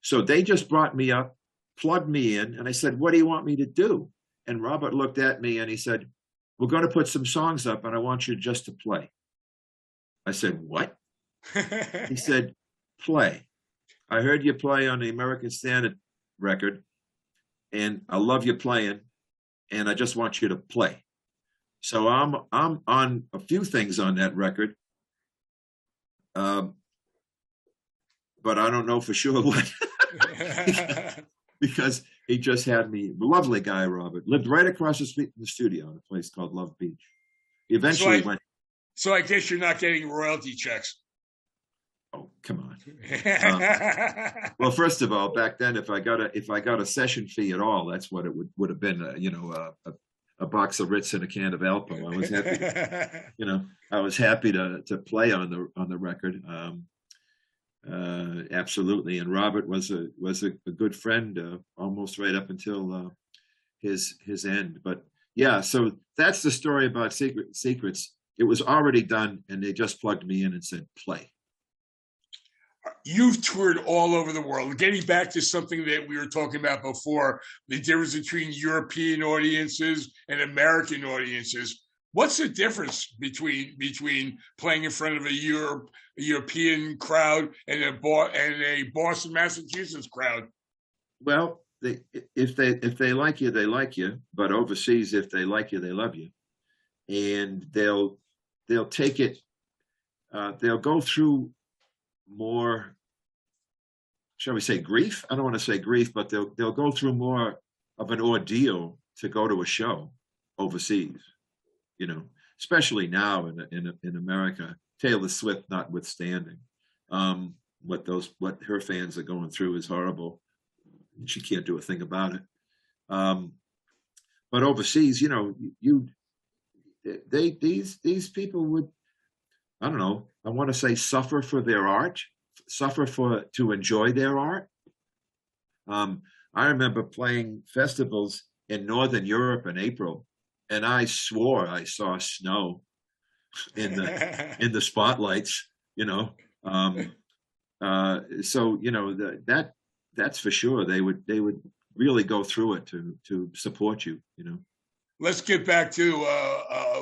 So they just brought me up, plugged me in, and I said, "What do you want me to do?" And Robert looked at me and he said, "We're going to put some songs up, and I want you just to play." I said, "What?" He said, "Play. I heard you play on the American Standard record, and I love you playing, and I just want you to play." So I'm on a few things on that record, but I don't know for sure what, because he just had me. Lovely guy, Robert. Lived right across the street from the studio in a place called Love Beach. He eventually went. So I guess you're not getting royalty checks. Oh, come on. Well, first of all, back then, if I got a session fee at all, that's what it would have been. A box of Ritz and a can of Alpo. I was happy, I was happy to play on the record. Absolutely. And Robert was a good friend, almost right up until his end. But yeah, so that's the story about Secrets. It was already done, and they just plugged me in and said, "Play." You've toured all over the world. Getting back to something that we were talking about before, the difference between European audiences and American audiences. What's the difference between playing in front of a European crowd and a Boston, Massachusetts crowd? Well, if they like you, they like you. But overseas, if they like you, they love you, and they'll take it. They'll go through more, shall we say, grief? I don't want to say grief, but they'll go through more of an ordeal to go to a show overseas. Especially now in America, Taylor Swift notwithstanding. What her fans are going through is horrible. She can't do a thing about it. But overseas, these people would, I don't know, I want to say suffer for their art, to enjoy their art. I remember playing festivals in Northern Europe in April, and I swore I saw snow in the spotlights, So that's for sure. They would really go through it to support you. Let's get back to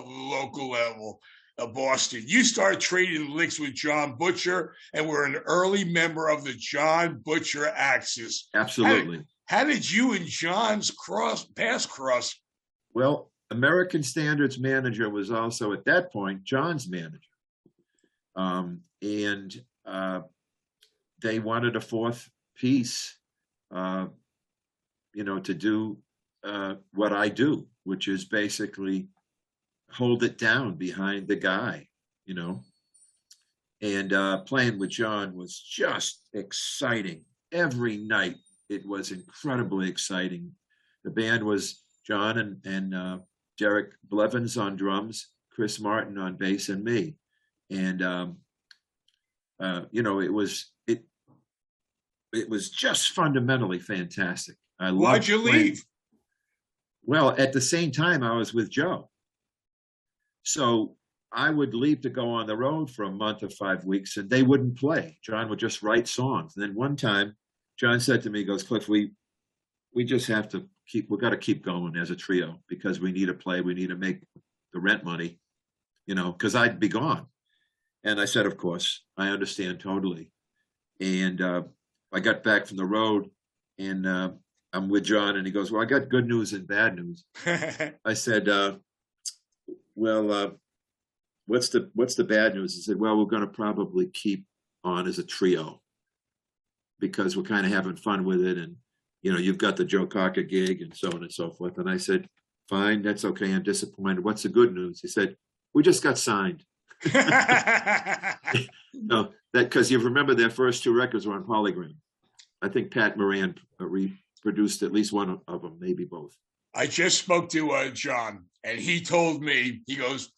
local level. Boston. You started trading licks with Jon Butcher, and were an early member of the Jon Butcher Axis. Absolutely. How did you and Jon's paths cross? Well, American Standard's manager was also at that point Jon's manager, and they wanted a fourth piece, to do what I do, which is basically hold it down behind the guy, and playing with Jon was just exciting. Every night it was incredibly exciting. The band was Jon and Derek Blevins on drums, Chris Martin on bass, and me. And it was just fundamentally fantastic. Why'd you leave? Well, at the same time, I was with Joe. So I would leave to go on the road for a month or 5 weeks, and they wouldn't play. Jon would just write songs. And then one time, Jon said to me, he goes, "Cliff, we just have to we got to keep going as a trio, because we need to play. We need to make the rent money, because I'd be gone." And I said, "Of course, I understand totally." And I got back from the road, and I'm with Jon, and he goes, "Well, I got good news and bad news." I said, "Well, what's the bad news?" He said, "Well, we're going to probably keep on as a trio." because we're kind of having fun with it. And, you know, you've got the Joe Cocker gig and so on and so forth. And I said, fine, that's okay. I'm disappointed. What's the good news? He said, we just got signed. No, that because you remember their first 2 records were on Polygram. I think Pat Moran reproduced at least one of them, maybe both. I just spoke to John, and he told me, he goes,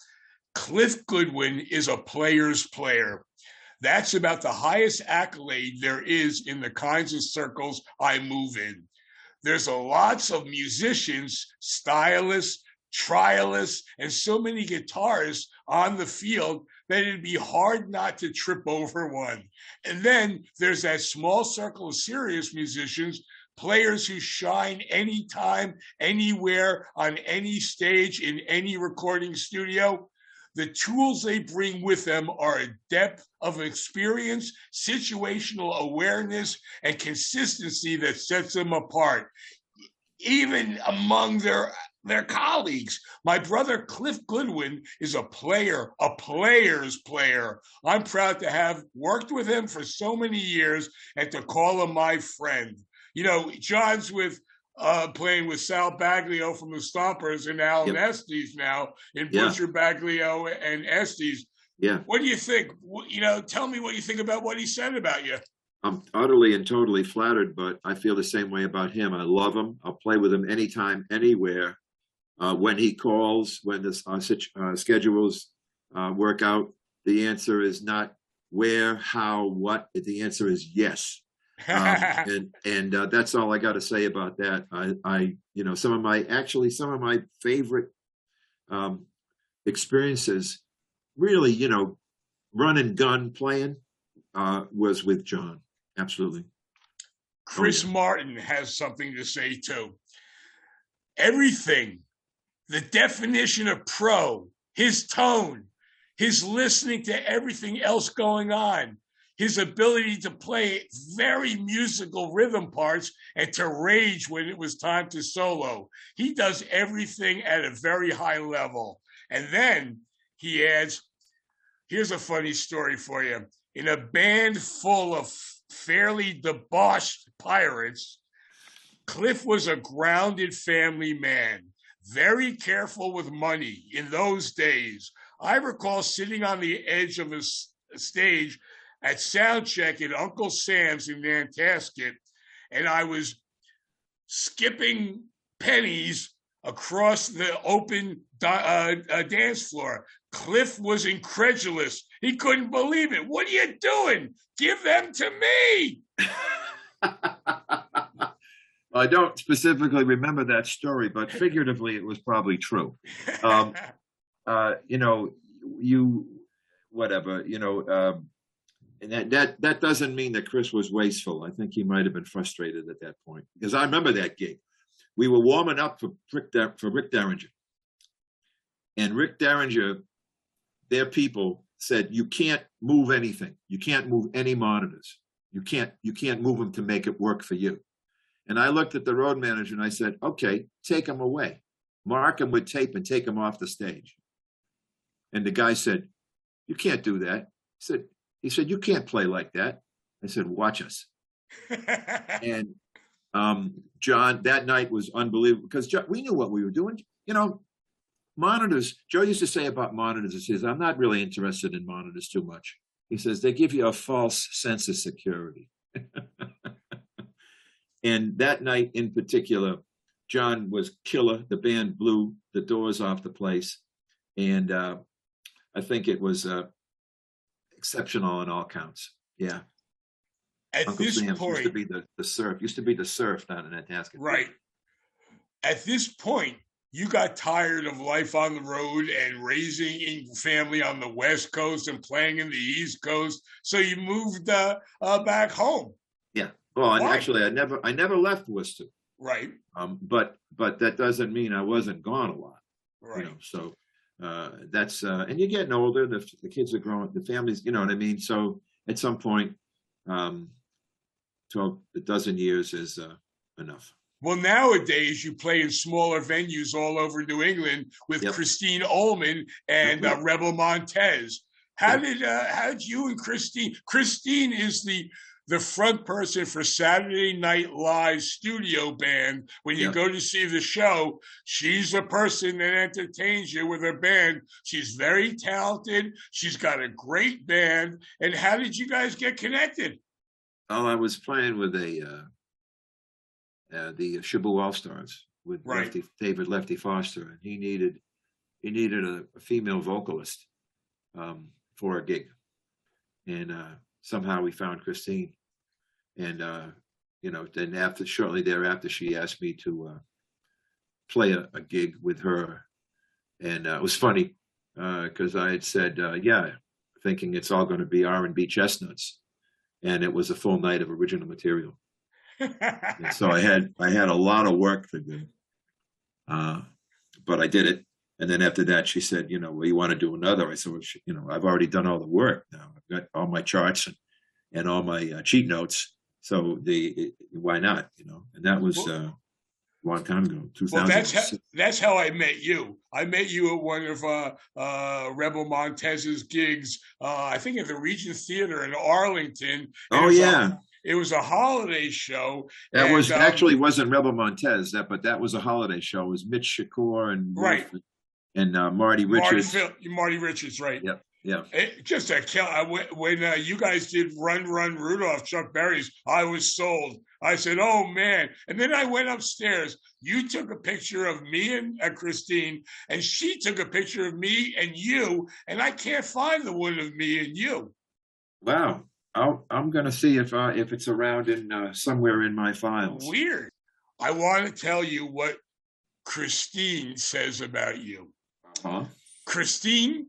Cliff Goodwin is a player's player. That's about the highest accolade there is in the kinds of circles I move in. There's lots of musicians, stylists, trialists, and so many guitarists on the field that it'd be hard not to trip over one. And then there's that small circle of serious musicians, players who shine anytime, anywhere, on any stage, in any recording studio. The tools they bring with them are a depth of experience, situational awareness, and consistency that sets them apart, even among their colleagues. My brother Cliff Goodwin is a player, a player's player. I'm proud to have worked with him for so many years and to call him my friend. You know, John's playing with Sal Baglio from the Stompers and Alan Estes now in Butcher Baglio and Estes. Yeah. What do you think? You know, tell me what you think about what he said about you. I'm utterly and totally flattered, but I feel the same way about him. I love him. I'll play with him anytime, anywhere. When he calls, when the schedules work out, the answer is not where, how, what. The answer is yes. And that's all I got to say about that. I you know, some of my favorite experiences, really, you know, run and gun playing was with John. Absolutely. Chris Martin has something to say too. Everything, the definition of pro, his tone, his listening to everything else going on, his ability to play very musical rhythm parts and to rage when it was time to solo. He does everything at a very high level. And then he adds, here's a funny story for you. In a band full of fairly debauched pirates, Cliff was a grounded family man, very careful with money in those days. I recall sitting on the edge of a stage at sound check at Uncle Sam's in Nantasket, and I was skipping pennies across the open dance floor. Cliff was incredulous. He couldn't believe it. What are you doing? Give them to me. I don't specifically remember that story, but figuratively it was probably true. You know, and that doesn't mean that Chris was wasteful. I think he might have been frustrated at that point, because I remember that gig. We were warming up for Rick Derringer, and Rick Derringer, their people said, you can't move anything. You can't move any monitors. You can't move them to make it work for you. And I looked at the road manager and I said, okay, take them away. Mark them with tape and take them off the stage. And the guy said, you can't do that. He said, you can't play like that. I said, watch us. And John, that night was unbelievable, because we knew what we were doing. You know, monitors, Joe used to say about monitors, he says, I'm not really interested in monitors too much. He says, they give you a false sense of security. And that night in particular, John was killer. The band blew the doors off the place. And I think it was exceptional on all counts. Yeah. At Uncle this Sam's point, used to be the surf down in Nantasket. Right. At this point, you got tired of life on the road and raising a family on the West Coast and playing in the East Coast. So you moved back home. Yeah. Well, and actually, I never left Worcester. Right. But that doesn't mean I wasn't gone a lot. Right. You know, so that's and you're getting older. The kids are growing. The families, you know what I mean. So at some point, 12 a dozen years is enough. Well, nowadays you play in smaller venues all over New England with Christine Ullman and Rebel Montez. How did you and Christine? Christine is the the front person for Saturday Night Live studio band. When you go to see the show, she's the person that entertains you with her band. She's very talented. She's got a great band. And how did you guys get connected? Oh, I was playing with the Shabu All Stars with David Lefty Foster, and he needed a female vocalist for a gig, and somehow we found Christine, and then shortly thereafter she asked me to play a gig with her, and it was funny because I had said thinking it's all going to be R&B chestnuts, and it was a full night of original material. And so I had a lot of work to do, but I did it. And then after that, she said, well, you want to do another? I said, well, I've already done all the work now. I've got all my charts and all my cheat notes. So why not? And that was a long time ago, 2000. Well, that's how I met you. I met you at one of Rebel Montez's gigs, I think at the Regent Theater in Arlington. Oh, yeah. It was a holiday show. That was actually wasn't Rebel Montez, but that was a holiday show. It was Mitch Shakur and Marty Richards. Marty Richards, right? Yep. Yeah. Just a kill. When you guys did Run, Run, Rudolph, Chuck Berry's, I was sold. I said, oh, man. And then I went upstairs. You took a picture of me and Christine, and she took a picture of me and you, and I can't find the one of me and you. Wow. I'm going to see if it's around in somewhere in my files. Weird. I want to tell you what Christine says about you. Christine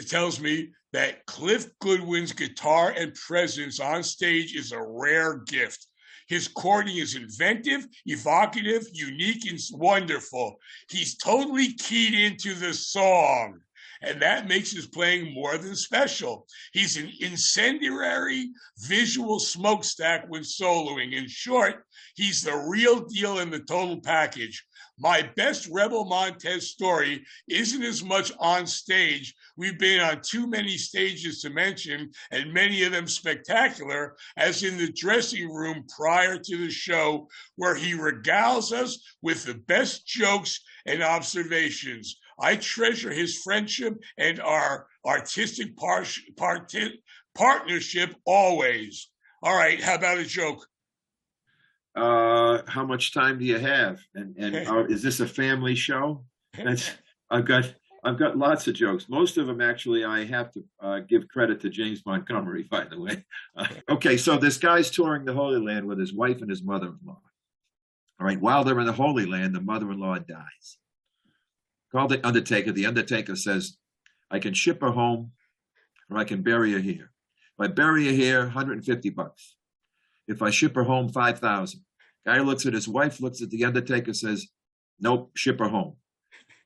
tells me that Cliff Goodwin's guitar and presence on stage is a rare gift. His chording is inventive, evocative, unique, and wonderful. He's totally keyed into the song, and that makes his playing more than special. He's an incendiary visual smokestack when soloing. In short, he's the real deal in the total package. My best Rebel Montez story isn't as much on stage. We've been on too many stages to mention, and many of them spectacular, as in the dressing room prior to the show, where he regales us with the best jokes and observations. I treasure his friendship and our artistic partnership always. All right, how about a joke? How much time do you have? And is this a family show? I've got lots of jokes. Most of them, actually, I have to give credit to James Montgomery, by the way. Okay, so this guy's touring the Holy Land with his wife and his mother-in-law. All right, while they're in the Holy Land, the mother-in-law dies. Call the undertaker. The undertaker says, I can ship her home, or I can bury her here. If I bury her here, $150. If I ship her home, $5,000. Guy looks at his wife, looks at the undertaker, says, nope, ship her home.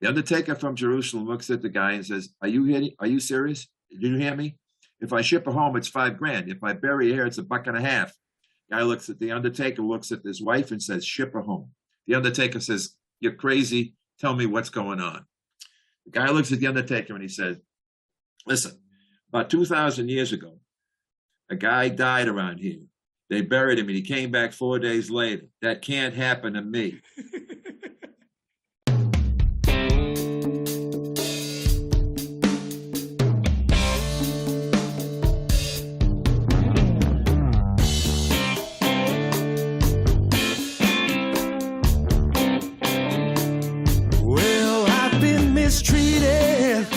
The undertaker from Jerusalem looks at the guy and says, are you serious? Did you hear me? If I ship her home, it's $5,000. If I bury her here, it's $1.50. Guy looks at the undertaker, looks at his wife and says, ship her home. The undertaker says, you're crazy. Tell me what's going on. The guy looks at the undertaker and he says, listen, about 2,000 years ago, a guy died around here. They buried him and he came back 4 days later. That can't happen to me. Well, I've been mistreated,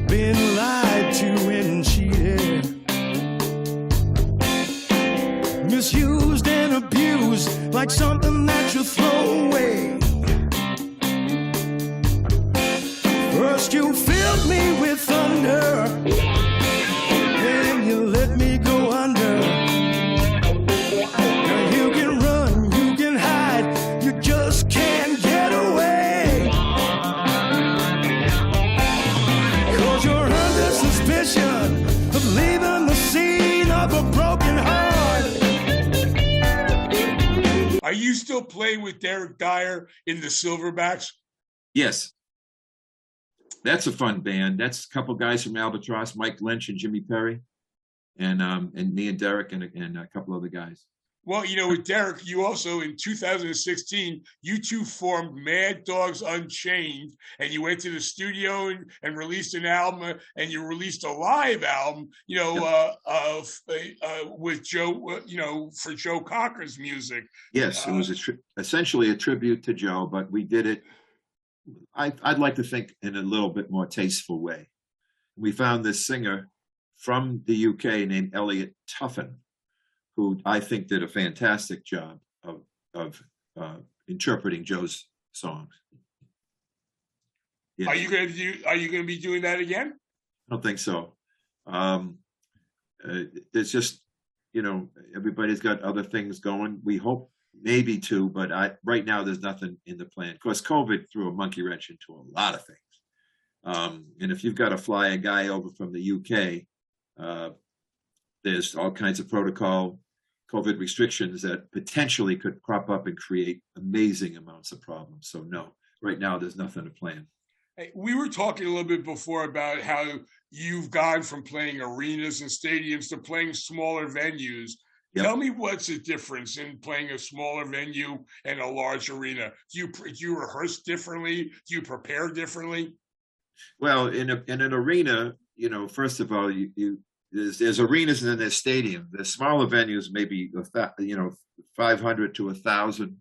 been lied to and cheated, misused and abused like something that you throw away. First you filled me with thunder, then you let me go under. Now you can run, you can hide, you just can't get away. 'Cause you're under suspicion of leaving the scene of a broken heart. Are you still playing with Derek Dyer in the Silverbacks? Yes. That's a fun band. That's a couple guys from Albatross, Mike Lynch and Jimmy Perry. and me and Derek and a couple other guys. Well, with Derek, you also in 2016, you two formed Mad Dogs Unchained, and you went to the studio and released an album, and you released a live album, with Joe, for Joe Cocker's music. Yes, it was essentially a tribute to Joe, but we did it, I'd like to think, in a little bit more tasteful way. We found this singer from the UK named Elliot Tuffin, who I think did a fantastic job of interpreting Joe's songs. Yeah. Are you going to be doing that again? I don't think so. There's just, everybody's got other things going. We hope maybe to, but right now there's nothing in the plan. Of course, COVID threw a monkey wrench into a lot of things. And if you've got to fly a guy over from the UK, there's all kinds of protocol, COVID restrictions that potentially could crop up and create amazing amounts of problems. So no, right now there's nothing to plan. Hey, we were talking a little bit before about how you've gone from playing arenas and stadiums to playing smaller venues. Yep. Tell me what's the difference in playing a smaller venue and a large arena? Do you rehearse differently? Do you prepare differently? Well, in an arena, first of all, there's arenas and then there's stadium. The smaller venues, maybe 500 to 1,000,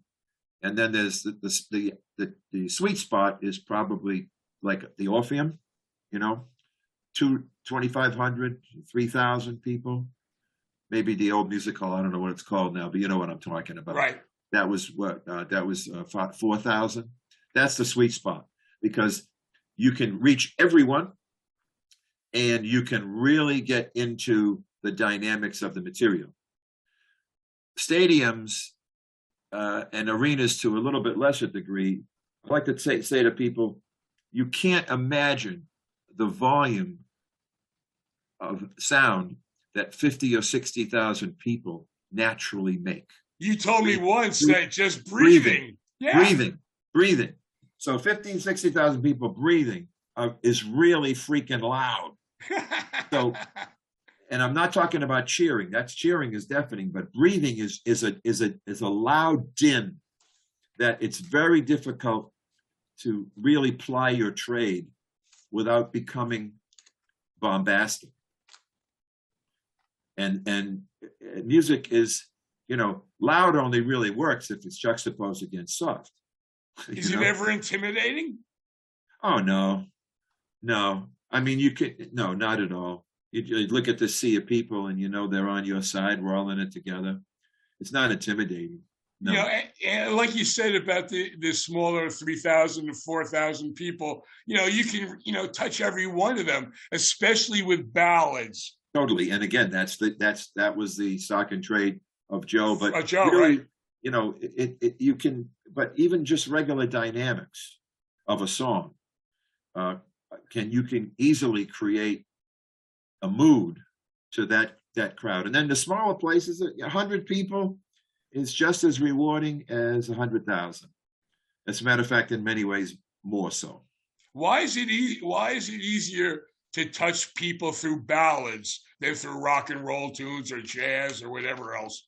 and then there's the sweet spot is probably like the Orpheum, 2,500, 3,000 people. Maybe the old music hall. I don't know what it's called now, but you know what I'm talking about. Right. That was what 4,000. That's the sweet spot because you can reach everyone. And you can really get into the dynamics of the material. Stadiums and arenas to a little bit lesser degree, I like to say to people, you can't imagine the volume of sound that 50 or 60,000 people naturally make. You told me once that just breathing. Breathing. So 50, 60,000 people breathing is really freaking loud. So, and I'm not talking about cheering. Cheering is deafening, but breathing is a loud din that it's very difficult to really ply your trade without becoming bombastic. And music is, loud only really works if it's juxtaposed against soft. Is it ever intimidating? Oh no. I mean, no, not at all. You look at the sea of people and they're on your side. We're all in it together. It's not intimidating. No. And like you said about the smaller 3,000 to 4,000 people, you can, touch every one of them, especially with ballads. Totally. And again, that was the stock and trade of Joe. But Joe, really, right? You can, but even just regular dynamics of a song, you can easily create a mood to that crowd. And then the smaller places, 100 people is just as rewarding as 100,000. As a matter of fact, in many ways, more so. Why is it easier to touch people through ballads than through rock and roll tunes or jazz or whatever else?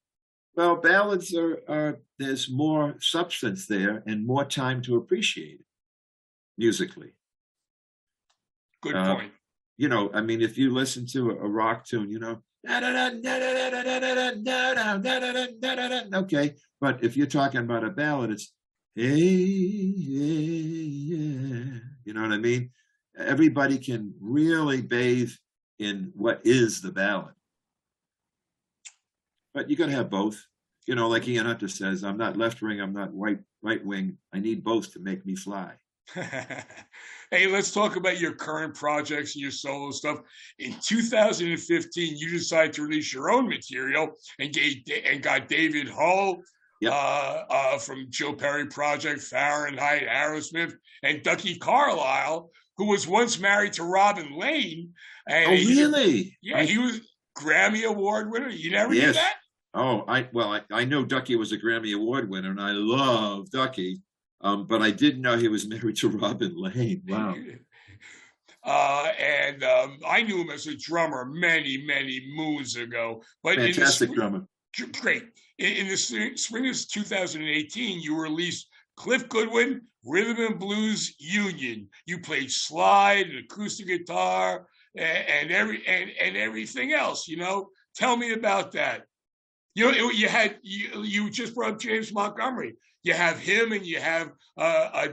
Well, ballads are there's more substance there and more time to appreciate it musically. Good point. I mean, if you listen to a rock tune, okay. But if you're talking about a ballad, it's hey, yeah. You know what I mean? Everybody can really bathe in what is the ballad. But you got to have both. Like Ian Hunter says, I'm not left wing, I'm not right wing. I need both to make me fly. Hey, let's talk about your current projects and your solo stuff. In 2015, you decided to release your own material and got David Hull, yep, from Joe Perry Project, Fahrenheit, Aerosmith, and Ducky Carlisle, who was once married to Robin Lane. And really? He was Grammy Award winner. You never knew that? Oh, I know Ducky was a Grammy Award winner, and I love Ducky. But I didn't know he was married to Robin Lane. Wow. and I knew him as a drummer many moons ago. But Fantastic drummer. Great. In the spring of 2018, you released Cliff Goodwin, Rhythm and Blues Union. You played slide and acoustic guitar and everything else. Tell me about that. You just brought up James Montgomery. You have him and you have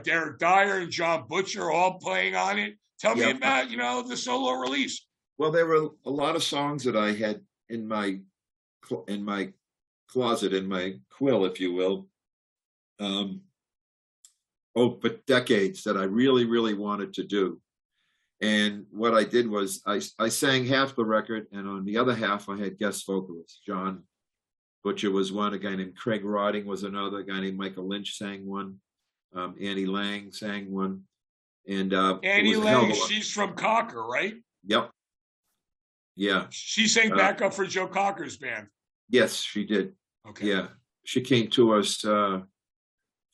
Derek Dyer and Jon Butcher all playing on it. Tell me about the solo release. Well, there were a lot of songs that I had in my closet, in my quill, if you will. But decades that I really wanted to do. And what I did was I sang half the record, and on the other half I had guest vocalists. Jon Butcher was one, a guy named Craig Rodding was another, a guy named Michael Lynch sang one, Annie Lang sang one. And Annie Lang, she's from Cocker, right? Yep. Yeah. She sang backup for Joe Cocker's band. Yes, she did. Okay. Yeah. She came to us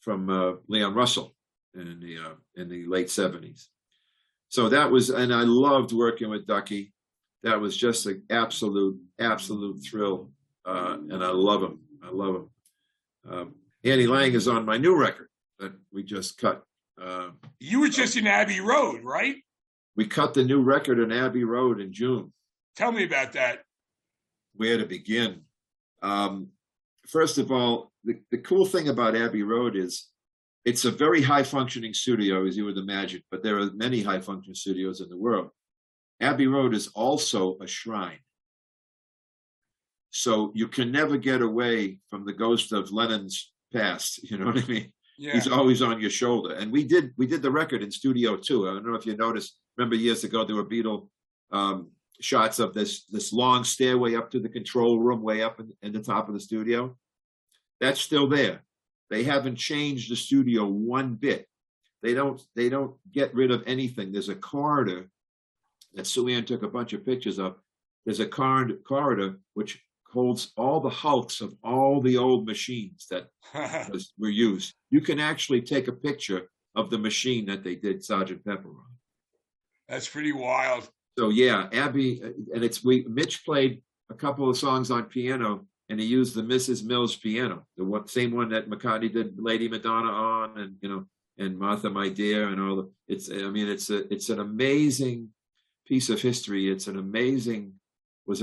from Leon Russell in the late 70s. So that was, and I loved working with Ducky. That was just an absolute thrill. And I love him. Annie Lang is on my new record that we just cut. You were just in Abbey Road, right? We cut the new record in Abbey Road in June. Tell me about that. Where to begin? First of all, the cool thing about Abbey Road is it's a very high-functioning studio, as you would imagine, but there are many high-functioning studios in the world. Abbey Road is also a shrine. So you can never get away from the ghost of Lennon's past, you know what I mean? Yeah. He's always on your shoulder. And we did the record in Studio 2. I don't know if you noticed, remember years ago, there were Beatle shots of this long stairway up to the control room, way up in the top of the studio. That's still there. They haven't changed the studio one bit. They don't get rid of anything. There's a corridor that Sue Ann took a bunch of pictures of. There's a corridor which holds all the hulks of all the old machines that were used. You can actually take a picture of the machine that they did Sgt. Pepper on. That's pretty wild. So yeah, Abbey, and Mitch played a couple of songs on piano, and he used the Mrs. Mills piano, the same one that McCartney did Lady Madonna on, and Martha My Dear, and all the. It's an amazing piece of history. Was an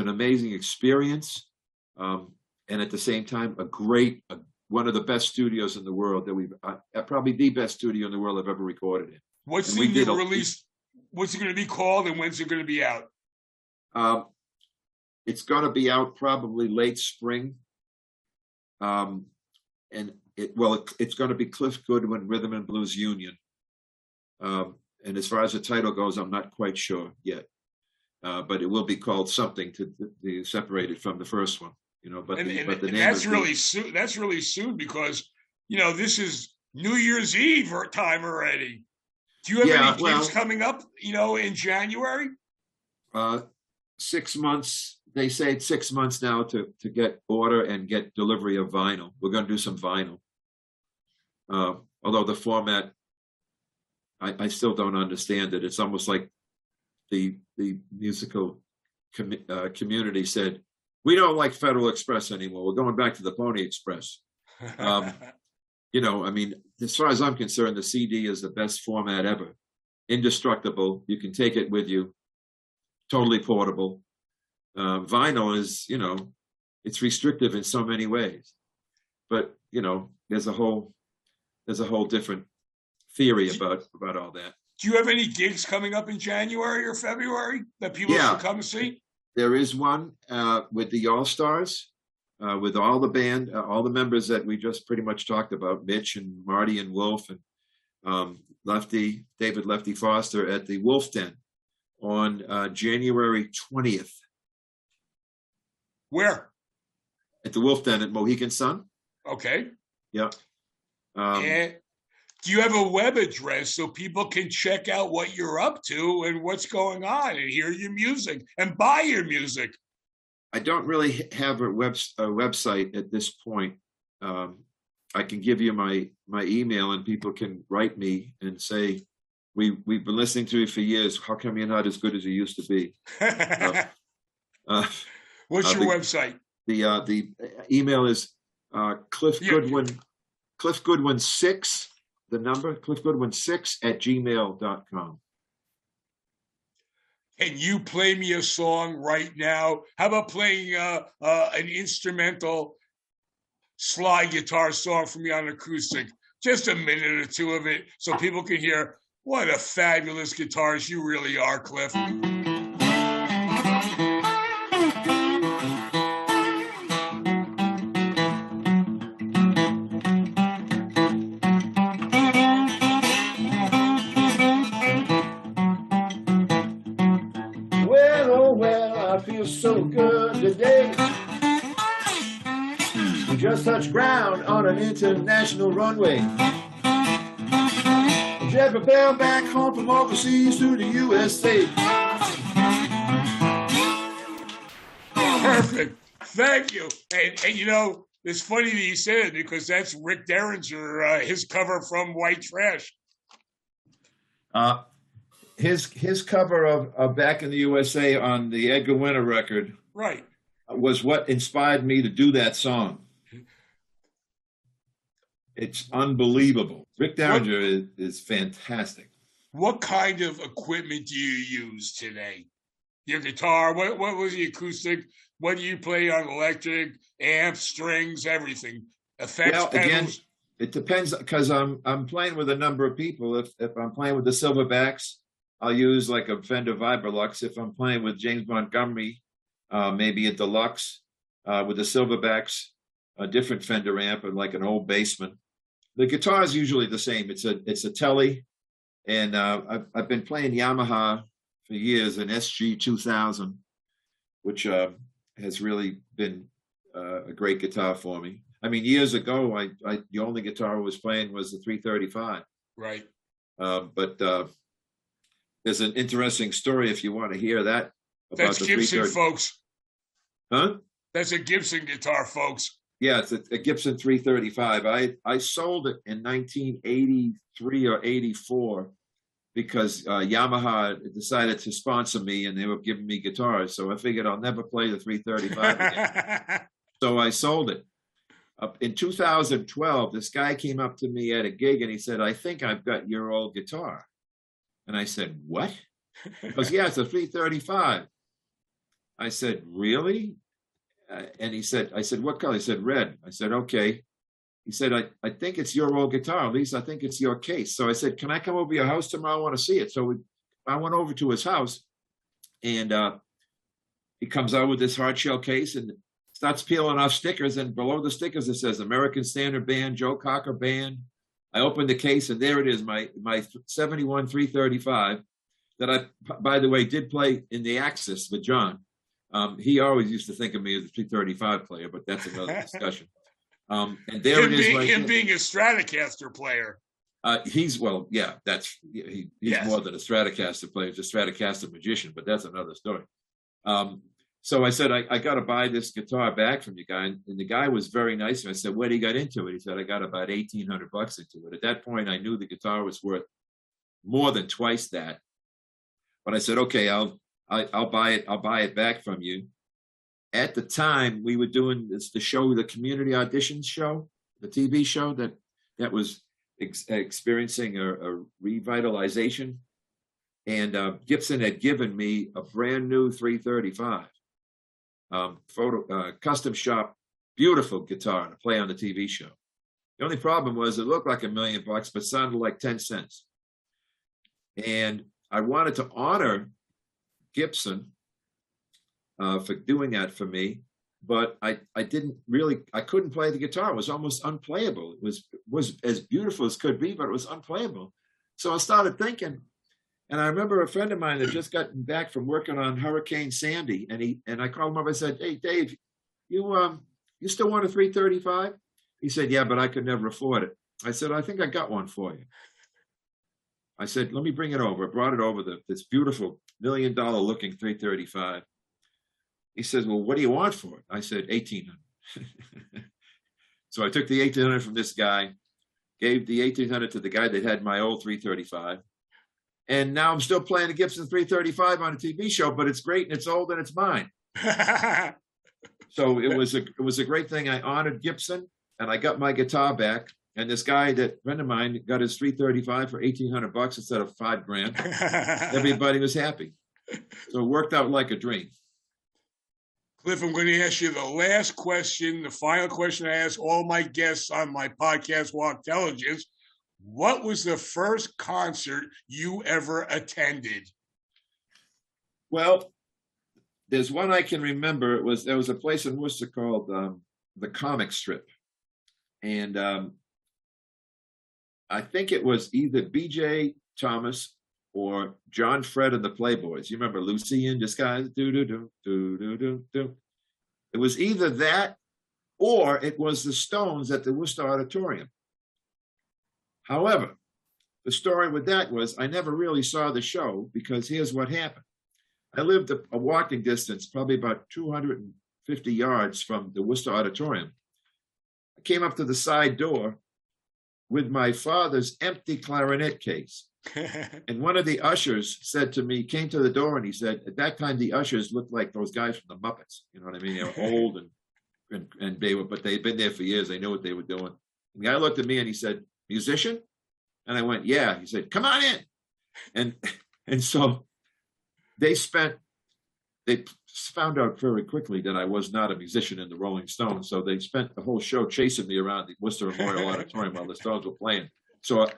amazing experience, and at the same time, one of the best studios in the world that probably the best studio in the world I've ever recorded in. What's the new release? What's it going to be called, and when's it going to be out? It's going to be out probably late spring. It's going to be Cliff Goodwin, Rhythm and Blues Union. And as far as the title goes, I'm not quite sure yet. But it will be called something to be separated from the first one, But the name that's really soon. That's really soon because this is New Year's Eve time already. Do you have any gigs coming up? In January. 6 months. They say it's 6 months now to get order and get delivery of vinyl. We're going to do some vinyl. Although the format, I still don't understand it. It's almost like the musical community said, we don't like Federal Express anymore. We're going back to the Pony Express. As far as I'm concerned, the CD is the best format ever. Indestructible. You can take it with you. Totally portable. Vinyl is, it's restrictive in so many ways. But, there's a whole different theory about all that. Do you have any gigs coming up in January or February that people should come and see? There is one with the All-Stars, with all the band, all the members that we just pretty much talked about, Mitch and Marty and Wolf and David Lefty Foster at the Wolf Den on January 20th. Where? At the Wolf Den at Mohegan Sun. Okay. Yeah. And do you have a web address so people can check out what you're up to and what's going on and hear your music and buy your music? I don't really have a website at this point. I can give you my email and people can write me and say, we've been listening to you for years. How come you're not as good as you used to be? What's your website? The email is Cliff Goodwin, Cliff Goodwin 6, the number, Cliff Goodwin 6 at gmail.com. Can you play me a song right now? How about playing an instrumental slide guitar song for me on acoustic? Just a minute or two of it so people can hear what a fabulous guitarist you really are, Cliff. So good today. We just touched ground on an international runway. Jet propelled back home from overseas to the USA. Perfect. Thank you. And you know, it's funny that you said it because that's Rick Derringer, his cover from White Trash. His cover of Back in the USA on the Edgar Winter record, right, was what inspired me to do that song. It's unbelievable. Rick Derringer is fantastic. What kind of equipment do you use today? Your guitar, what was the acoustic? What do you play on electric, amps, strings, everything? Effects, pedals? Again, it depends because I'm playing with a number of people. If I'm playing with the Silverbacks, I'll use like a Fender Vibrolux. If I'm playing with James Montgomery, maybe a Deluxe. With the Silverbacks, a different Fender amp and like an old Bassman. The guitar is usually the same. It's a Tele, and I've been playing Yamaha for years, an SG 2000, which has really been a great guitar for me. I mean, years ago, the only guitar I was playing was the 335. Right. But there's an interesting story if you want to hear that. About That's Gibson, folks. Huh? That's a Gibson guitar, folks. Yeah, it's a Gibson 335. I sold it in 1983 or 84 because Yamaha decided to sponsor me and they were giving me guitars. So I figured I'll never play the 335 again. So I sold it. In 2012, this guy came up to me at a gig and he said, "I think I've got your old guitar." And I said, "What?" He goes, "Yeah, it's a 335. I said, "Really?" And I said, "What color?" He said, "Red." I said, "Okay." He said, I think it's your old guitar. At least I think it's your case. So I said, "Can I come over to your house tomorrow? I want to see it." So I went over to his house and he comes out with this hard shell case and starts peeling off stickers. And below the stickers, it says American Standard Band, Joe Cocker Band. I opened the case and there it is, my 71 335 that I, by the way, did play in the Axis with Jon. He always used to think of me as a 335 player, but that's another discussion. And there it is. Him being a Stratocaster player. He's more than a Stratocaster player. He's a Stratocaster magician, but that's another story. So I said, I got to buy this guitar back from you guy. And the guy was very nice. And I said, "What do you got into it?" He said, "I got about $1,800 into it." At that point, I knew the guitar was worth more than twice that. But I said, "Okay, I'll buy it. I'll buy it back from you." At the time, we were doing the show, the Community Auditions show, the TV show that was experiencing a revitalization. And Gibson had given me a brand new 335, custom shop, beautiful guitar to play on the TV show. The only problem was it looked like $1 million, but sounded like 10 cents. And I wanted to honor Gibson for doing that for me, but I couldn't play the guitar. It was almost unplayable. It was as beautiful as could be, but it was unplayable. So I started thinking, and I remember a friend of mine had just gotten back from working on Hurricane Sandy, and I called him up. I said, "Hey, Dave, you still want a 335? He said, "Yeah, but I could never afford it." I said, "I think I got one for you." I said, "Let me bring it over." I brought it over, this beautiful $1 million looking 335. He says, "Well, what do you want for it?" I said, $1,800. So I took the $1,800 from this guy, gave the $1,800 to the guy that had my old 335. And now I'm still playing a Gibson 335 on a TV show, but it's great and it's old and it's mine. So it was a great thing. I honored Gibson, and I got my guitar back. And this guy, that friend of mine, got his 335 for $1,800 instead of $5,000. Everybody was happy. So it worked out like a dream. Cliff, I'm going to ask you the last question, the final question I ask all my guests on my podcast, Wachtelligence. What was the first concert you ever attended? Well, there's one I can remember. There was a place in Worcester called the Comic Strip. And I think it was either B.J. Thomas or John Fred and the Playboys. You remember Lucy in Disguise? Do-do-do. It was either that or it was the Stones at the Worcester Auditorium. However, the story with that was I never really saw the show, because here's what happened. I lived a walking distance, probably about 250 yards from the Worcester Auditorium. I came up to the side door with my father's empty clarinet case. And one of the ushers said to me, came to the door, and he said, at that time, the ushers looked like those guys from the Muppets. You know what I mean? They were old and but they'd been there for years. They knew what they were doing. And the guy looked at me and he said, musician? And I went, yeah. He said, come on in. And so they found out very quickly that I was not a musician in the Rolling Stones. So they spent the whole show chasing me around the Worcester Memorial Auditorium while the Stones were playing. So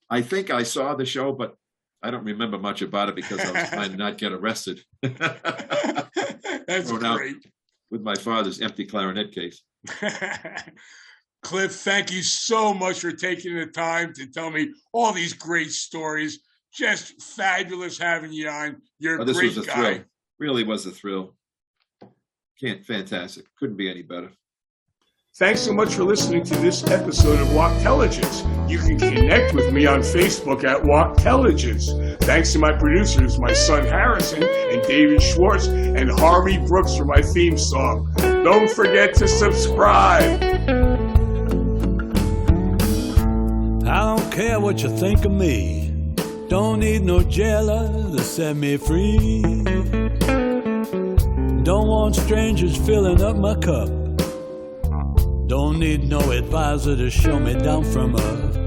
I think I saw the show, but I don't remember much about it because I was trying to not get arrested. That's great. With my father's empty clarinet case. Cliff, thank you so much for taking the time to tell me all these great stories. Just fabulous having you on. You're a this great was a guy. Thrill. Really was a thrill. Fantastic. Couldn't be any better. Thanks so much for listening to this episode of Wachtelligence. You can connect with me on Facebook at Wachtelligence. Thanks to my producers, my son Harrison and David Schwartz, and Harvey Brooks for my theme song. Don't forget to subscribe. I don't care what you think of me. Don't need no jailer to set me free. Don't want strangers filling up my cup. Don't need no advisor to show me down from up.